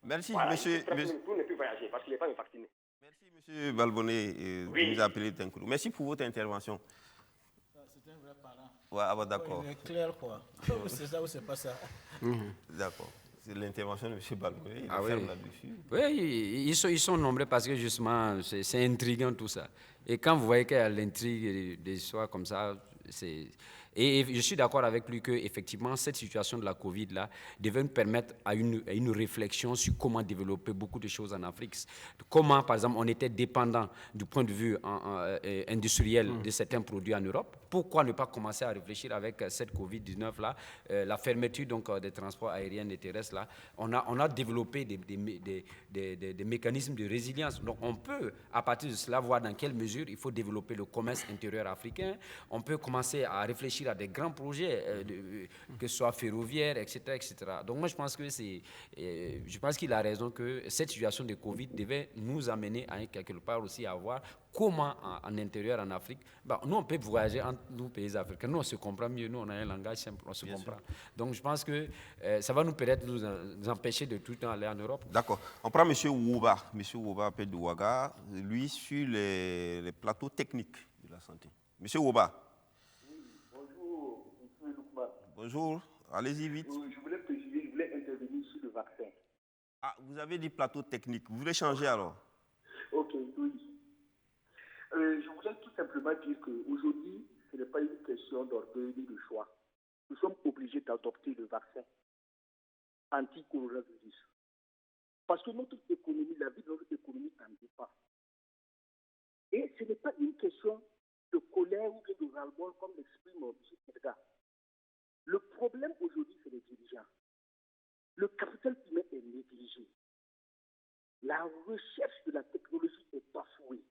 Speaker 1: Merci,
Speaker 7: voilà,
Speaker 1: monsieur.
Speaker 7: Pour ne plus voyager, parce que je ne vais pas me vacciner.
Speaker 1: Merci, monsieur Balboné, de nous appeler Tinkoudou. Merci pour votre intervention.
Speaker 4: C'est un vrai parent.
Speaker 1: Ouais, d'accord.
Speaker 4: Il est clair, quoi. C'est ça ou c'est pas ça?
Speaker 1: D'accord. C'est l'intervention de M. Balboné. Il
Speaker 6: oui.
Speaker 1: ferme là-dessus.
Speaker 6: Oui, ils sont nombreux parce que justement, c'est intriguant tout ça. Et quand vous voyez qu'il y a l'intrigue des histoires comme ça, c'est... Et je suis d'accord avec lui qu'effectivement, cette situation de la Covid là, devait nous permettre à une réflexion sur comment développer beaucoup de choses en Afrique. Comment, par exemple, on était dépendant du point de vue industriel de certains produits en Europe. Pourquoi ne pas commencer à réfléchir avec cette Covid-19 là, la fermeture donc, des transports aériens et terrestres là. On a développé des mécanismes de résilience. Donc on peut, à partir de cela, voir dans quelle mesure il faut développer le commerce intérieur africain. On peut commencer à réfléchir à des grands projets, que ce soit ferroviaire, etc., etc. Donc moi, je pense qu'il a raison que cette situation de Covid devait nous amener à quelque part aussi à voir comment en intérieur, en Afrique, nous, on peut voyager entre nous, pays africains. Nous, on se comprend mieux. Nous, on a un langage simple, on se comprend. Donc je pense que ça va nous peut-être nous empêcher de tout le temps aller en Europe.
Speaker 1: D'accord. On prend M. Wouba. M. Wouba appelle de Ouaga, lui, sur les plateaux techniques de la santé. M. Wouba. Bonjour, allez-y vite.
Speaker 8: Je voulais préciser, je voulais intervenir sur le vaccin.
Speaker 1: Ah, vous avez dit plateau technique. Vous voulez changer alors?
Speaker 8: Ok, oui. Je voulais tout simplement dire qu'aujourd'hui, ce n'est pas une question d'orgueil ni de choix. Nous sommes obligés d'adopter le vaccin anti-coronavirus. Parce que notre économie, la vie de notre économie en dépend. Et ce n'est pas une question de colère ou de ras-le-bol comme l'exprime M. Edgar. Le problème aujourd'hui, c'est les dirigeants. Le capital humain est négligé. La recherche de la technologie est bafouée.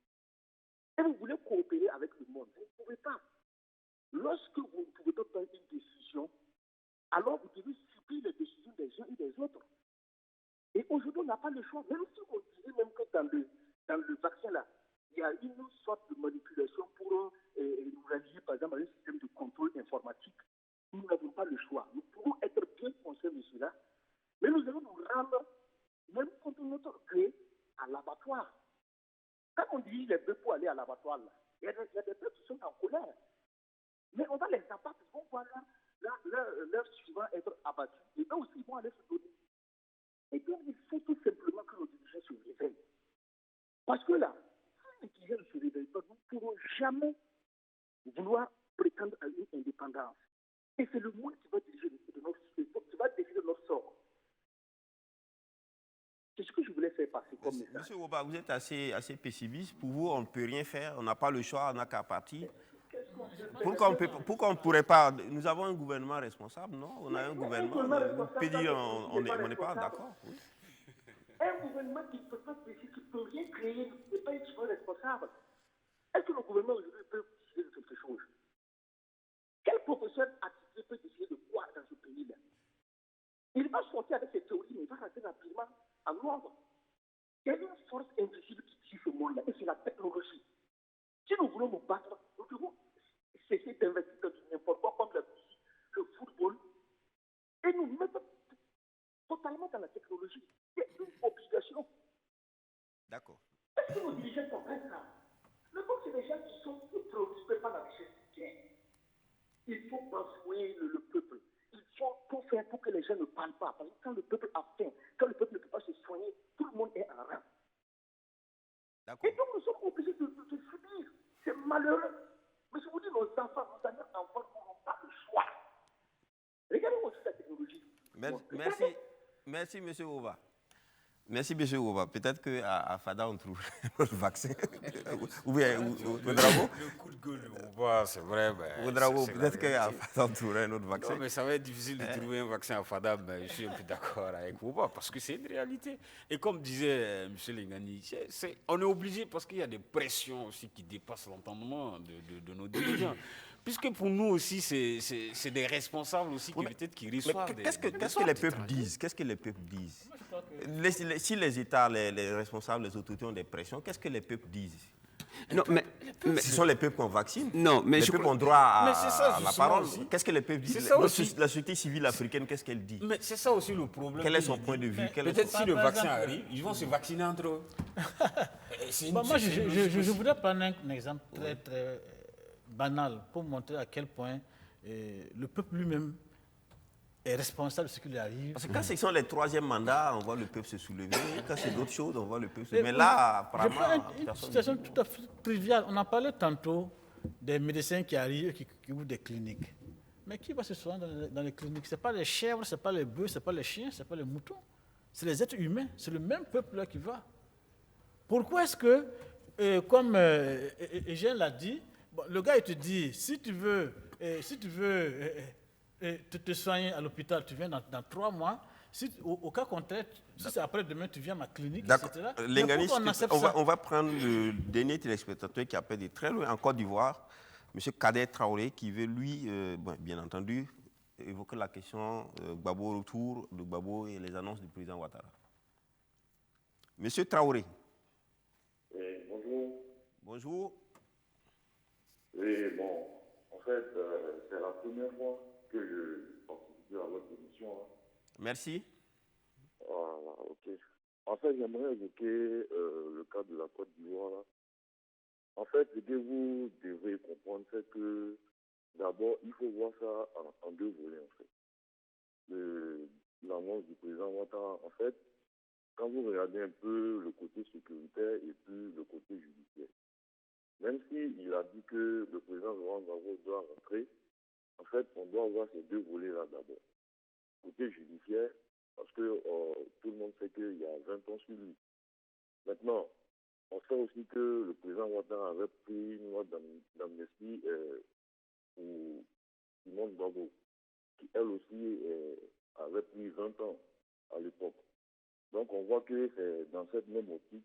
Speaker 8: Et vous voulez coopérer avec le monde, vous ne pouvez pas. Lorsque vous ne pouvez pas prendre une décision, alors vous devez subir les décisions des uns et des autres. Et aujourd'hui, on n'a pas le choix. Même si on disait même que dans le vaccin, là, il y a une sorte de manipulation pour nous rallier, par exemple, à un système de contrôle informatique. Nous n'avons pas le choix. Nous pouvons être bien conscients de cela, mais nous allons nous rendre, même contre notre gré, à l'abattoir. Quand on dit les bœufs pour aller à l'abattoir, il y a des bœufs qui sont en colère. Mais on va les abattre, ils vont voir leur suivant être abattu. Et eux aussi, ils vont aller se donner. Et bien, il faut tout simplement que nos dirigeants se réveillent. Parce que là, si les dirigeants ne se réveillent pas, nous ne pourrons jamais vouloir prétendre à une indépendance. Et c'est le monde qui va décider de notre sort. C'est ce que je voulais faire passer comme message.
Speaker 1: Monsieur Oba, vous êtes assez pessimiste. Pour vous, on ne peut rien faire. On n'a pas le choix, on n'a qu'à partir. Pourquoi on ne pourrait pas... Nous avons un gouvernement responsable, non? On a un gouvernement... On peut dire on n'est pas d'accord. Oui.
Speaker 8: Un gouvernement qui ne peut pas décider, qui ne peut rien créer, n'est pas une chose responsable. Est-ce que le gouvernement aujourd'hui peut décider de quelque chose? Quel professeur attitré peut décider de quoi dans ce pays-là? Il va sortir avec ses théories, mais il va rentrer rapidement en ordre. Il y a une force invisible qui tue ce monde-là, et c'est la technologie. Si nous voulons nous battre, nous devons cesser d'investir dans n'importe quoi comme la musique, le football, et nous mettre totalement dans la technologie. C'est une obligation.
Speaker 1: D'accord.
Speaker 8: Est-ce que nos dirigeants comprennent ça? Le problème, c'est des gens qui sont plus préoccupés par la richesse du bien. Il faut bafouer le peuple. Il faut tout faire pour que les gens ne parlent pas. Parce que quand le peuple a faim, quand le peuple ne peut pas se soigner, tout le monde est en rang. Et donc nous sommes obligés de subir. C'est malheureux. Mais je vous dis, nos enfants, nos enfants n'auront pas le choix. Regardez aussi la technologie.
Speaker 1: Merci, M. Ouba. Merci, M. Ouba. Peut-être qu'à FADA, on trouve notre vaccin. Ou bien, Ouedraogo.
Speaker 5: Le coup de gueule de Ouba, c'est vrai.
Speaker 1: Ouedraogo, peut-être qu'à FADA, on trouverait un autre vaccin.
Speaker 5: Non, mais ça va être difficile de trouver un vaccin à FADA, mais je suis un peu d'accord avec Ouba, parce que c'est une réalité. Et comme disait M. Lingani, on est obligé, parce qu'il y a des pressions aussi qui dépassent l'entendement de nos dirigeants. Puisque pour nous aussi, c'est des responsables aussi qui peut-être qui reçoivent
Speaker 1: qu'est-ce que les peuples disent? Qu'est-ce que les peuples disent? Si les États, les responsables, les autorités ont des pressions, qu'est-ce que les peuples disent?
Speaker 3: Non, mais
Speaker 1: ce sont les peuples qu'on vaccine.
Speaker 3: Non, mais
Speaker 1: les peuples ont droit à la parole.
Speaker 5: Aussi.
Speaker 1: Qu'est-ce que les peuples disent? La société civile africaine, qu'est-ce qu'elle dit?
Speaker 5: Mais c'est ça aussi le problème.
Speaker 1: Quel est son point de vue?
Speaker 5: Peut-être si le vaccin arrive, ils vont se vacciner entre eux.
Speaker 4: Moi, je voudrais prendre un exemple très, très banal pour montrer à quel point le peuple lui-même est responsable de ce qui lui arrive.
Speaker 1: Parce que quand ce sont les troisièmes mandats, on voit le peuple se soulever. Quand c'est d'autres choses, on voit le peuple se soulever. Mais là, apparemment...
Speaker 4: Une situation tout à fait triviale. On en parlait tantôt des médecins qui arrivent, qui ouvrent des cliniques. Mais qui va se soigner dans les cliniques? Ce n'est pas les chèvres, ce n'est pas les bœufs, ce n'est pas les chiens, ce n'est pas les moutons. C'est les êtres humains. C'est le même peuple-là qui va. Pourquoi est-ce que, comme Eugène l'a dit, le gars, il te dit, si tu veux te soigner à l'hôpital, tu viens dans 3 mois. Au cas contraire, si c'est après-demain, tu viens à ma clinique, etc.
Speaker 1: Lingani, on va prendre le dernier téléspectateur qui appelle de très loin en Côte d'Ivoire, M. Kader Traoré, qui veut, lui, bien entendu, évoquer la question Gbagbo, retour de Gbagbo et les annonces du président Ouattara. M. Traoré.
Speaker 9: Bonjour.
Speaker 1: Bonjour.
Speaker 9: Oui, bon, en fait, c'est la première fois que je participe à votre émission. Hein.
Speaker 1: Merci.
Speaker 9: Voilà, ok. En fait, j'aimerais évoquer le cas de la Côte d'Ivoire. Là. En fait, ce que vous devez comprendre, c'est que d'abord, il faut voir ça en 2 volets, en fait. L'annonce du président Ouattara, en fait, quand vous regardez un peu le côté sécuritaire et puis le côté judiciaire, même s'il a dit que le président Laurent Gbagbo doit rentrer, en fait, on doit voir ces 2 volets-là d'abord. Côté judiciaire, parce que tout le monde sait qu'il y a 20 ans sur lui. Maintenant, On sait aussi que le président Ouattara avait pris une loi d'amnistie pour Simone Gbagbo, qui elle aussi avait pris 20 ans à l'époque. Donc on voit que c'est dans cette même optique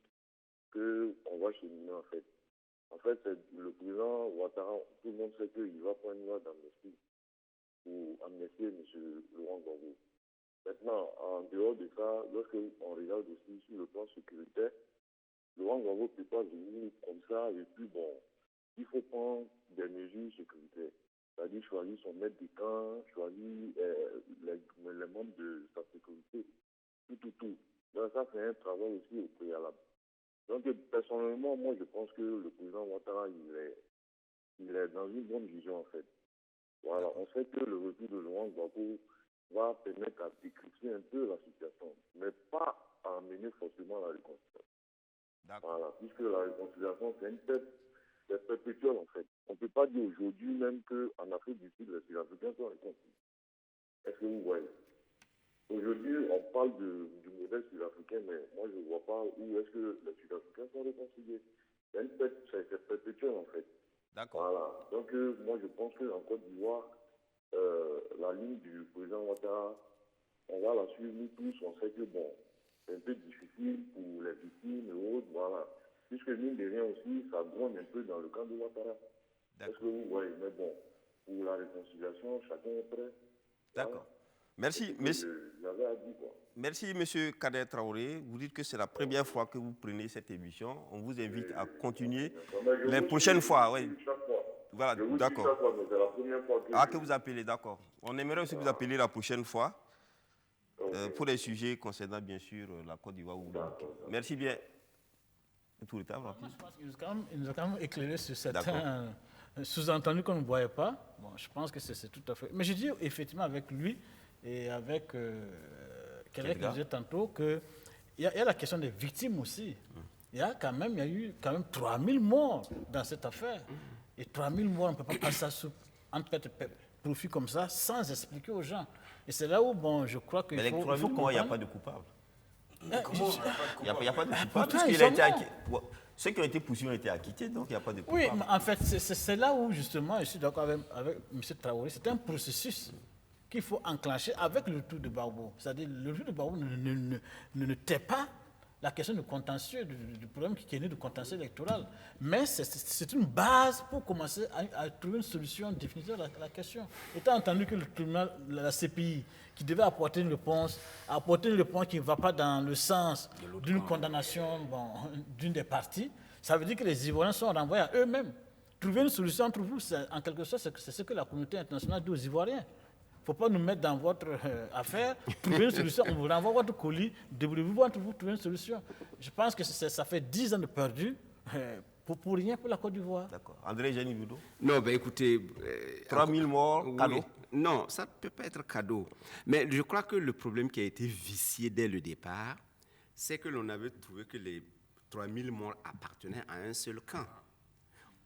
Speaker 9: qu'on va cheminer en fait. En fait, c'est le président Ouattara, tout le monde sait qu'il va prendre une loi d'amnistie pour amnistier M. Laurent Gbagbo. Maintenant, en dehors de ça, lorsqu'on regarde aussi sur le plan sécuritaire, Laurent Gbagbo ne peut pas venir comme ça et puis bon, il faut prendre des mesures sécuritaires. C'est-à-dire choisir son maître de camp, choisir les membres de sa sécurité, tout. Donc ça, c'est un travail aussi au préalable. Donc personnellement, moi je pense que le président Ouattara, il est dans une bonne vision en fait. Voilà, on sait que le retour de Laurent Gbagbo va permettre à décrypter un peu la situation, mais pas à amener forcément la réconciliation. Voilà, puisque la réconciliation, c'est une tête perpétuelle en fait. On ne peut pas dire aujourd'hui même qu'en Afrique du Sud, les Sud-Africains sont réconciliés. Est-ce que vous voyez? Aujourd'hui, on parle du modèle sud-africain, mais moi je ne vois pas où est-ce que les Sud-Africains sont réconciliés. C'est perpétuel en fait.
Speaker 1: D'accord.
Speaker 9: Voilà. Donc moi je pense qu'en Côte d'Ivoire, la ligne du président Ouattara, on va la suivre nous tous. On sait que bon, c'est un peu difficile pour les victimes et autres, voilà. Puisque mine de rien aussi, ça gronde un peu dans le camp de Ouattara. Est-ce que vous voyez? Mais bon, pour la réconciliation, chacun est prêt.
Speaker 1: D'accord.
Speaker 9: Voilà.
Speaker 1: Merci, merci, M. Kader Traoré. Vous dites que c'est la première fois que vous prenez cette émission. On vous invite à continuer les prochaines fois. Oui. Voilà, d'accord. Que vous appelez, d'accord. On aimerait aussi que vous appeliez la prochaine fois pour des sujets concernant, bien sûr, la Côte d'Ivoire ou le Burkina. Merci bien. Tout le temps,
Speaker 4: je pense qu'il nous a quand même éclairé sur certains sous-entendus qu'on ne voyait pas. Bon, je pense que c'est tout à fait... Mais je dis effectivement avec lui et avec quelqu'un qui disait tantôt qu'il y a la question des victimes aussi. Il y a eu 3000 morts dans cette affaire. Et 3000 morts, on ne peut pas passer ça sous un profit comme ça sans expliquer aux gens. Et c'est là où, bon, je crois qu'il faut...
Speaker 1: Mais les 3000 morts, il n'y a pas de coupable. Il n'y a pas de coupable. Ceux qui ont été poursuivis ont été acquittés, donc il n'y a pas de coupable.
Speaker 4: Oui, mais en fait, c'est là où, justement, je suis d'accord avec M. Traoré, c'est un processus qu'il faut enclencher avec le retour de Gbagbo. C'est-à-dire le retour de Gbagbo ne tait pas la question du contentieux, du problème qui est né du contentieux électoral. Mais c'est une base pour commencer à trouver une solution définitive à la question. Étant entendu que le tribunal, la CPI, qui devait apporter une réponse qui ne va pas dans le sens d'une condamnation d'une des parties, ça veut dire que les Ivoiriens sont renvoyés à eux-mêmes. Trouver une solution entre vous, en quelque sorte, c'est ce que la communauté internationale dit aux Ivoiriens. Il ne faut pas nous mettre dans votre affaire, trouver une solution, on vous renvoie votre colis, débrouillez-vous entre vous, trouver une solution. Je pense que ça fait 10 ans de perdu pour rien pour la Côte d'Ivoire.
Speaker 1: D'accord. André Géniboudou?
Speaker 3: Non, ben écoutez...
Speaker 1: 3000 morts, cadeau?
Speaker 3: Oui. Non, ça ne peut pas être cadeau. Mais je crois que le problème qui a été vicié dès le départ, c'est que l'on avait trouvé que les 3000 morts appartenaient à un seul camp.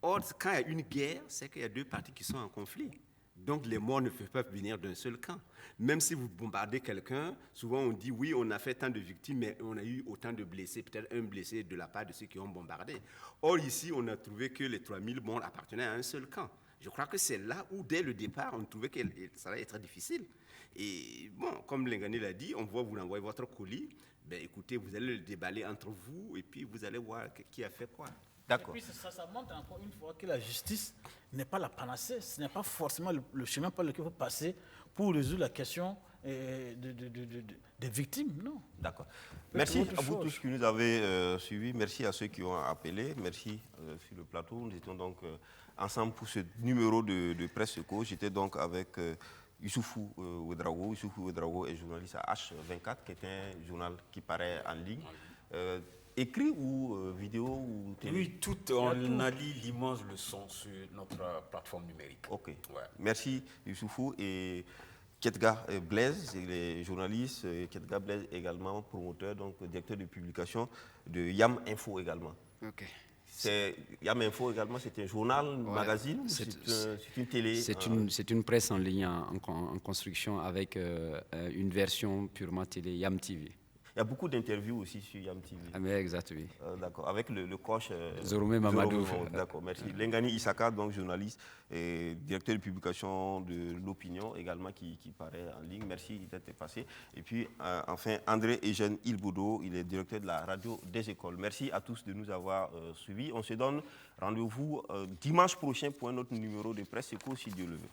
Speaker 3: Or, quand il y a une guerre, c'est qu'il y a deux parties qui sont en conflit. Donc les morts ne peuvent pas venir d'un seul camp. Même si vous bombardez quelqu'un, souvent on dit oui, on a fait tant de victimes, mais on a eu autant de blessés, peut-être un blessé de la part de ceux qui ont bombardé. Or ici, on a trouvé que les 3000 morts appartenaient à un seul camp. Je crois que c'est là où, dès le départ, on trouvait que ça allait être difficile. Et bon, comme Lengani l'a dit, on voit vous envoyer votre colis, ben écoutez, vous allez le déballer entre vous et puis vous allez voir qui a fait quoi.
Speaker 1: D'accord.
Speaker 4: Et puis ça montre encore une fois que la justice n'est pas la panacée, ce n'est pas forcément le chemin par lequel il faut passer pour résoudre la question des victimes, non.
Speaker 1: D'accord. Merci à vous tous qui nous avez suivis, merci à ceux qui ont appelé, merci sur le plateau. Nous étions donc ensemble pour ce numéro de Presse Eco. J'étais donc avec Youssoufou Ouedraogo. Youssoufou Ouedraogo est journaliste à H24, qui est un journal qui paraît en ligne. Écrit ou vidéo ou télé?
Speaker 5: Oui, on allie l'image, le son sur notre plateforme numérique.
Speaker 1: Ok.
Speaker 5: Ouais.
Speaker 1: Merci Youssoufou. Et Ketga Blaise, il est journaliste. Ketga Blaise également promoteur, donc directeur de publication de Yam Info également.
Speaker 6: Ok.
Speaker 1: Yam Info également, c'est un journal, un magazine, c'est une télé?
Speaker 6: C'est une presse en ligne en construction avec une version purement télé, Yam TV.
Speaker 1: Il y a beaucoup d'interviews aussi sur YAM TV.
Speaker 6: Ah, mais exact, oui.
Speaker 1: D'accord, avec le coach
Speaker 6: Zoromé Mamadou.
Speaker 1: D'accord, merci. Lengani Isaka, donc journaliste et directeur de publication de l'Opinion également qui paraît en ligne. Merci d'être passé. Et puis enfin André Eugène Ilboudo, il est directeur de la radio des écoles. Merci à tous de nous avoir suivis. On se donne rendez-vous dimanche prochain pour un autre numéro de Presse Éco si Dieu le veut.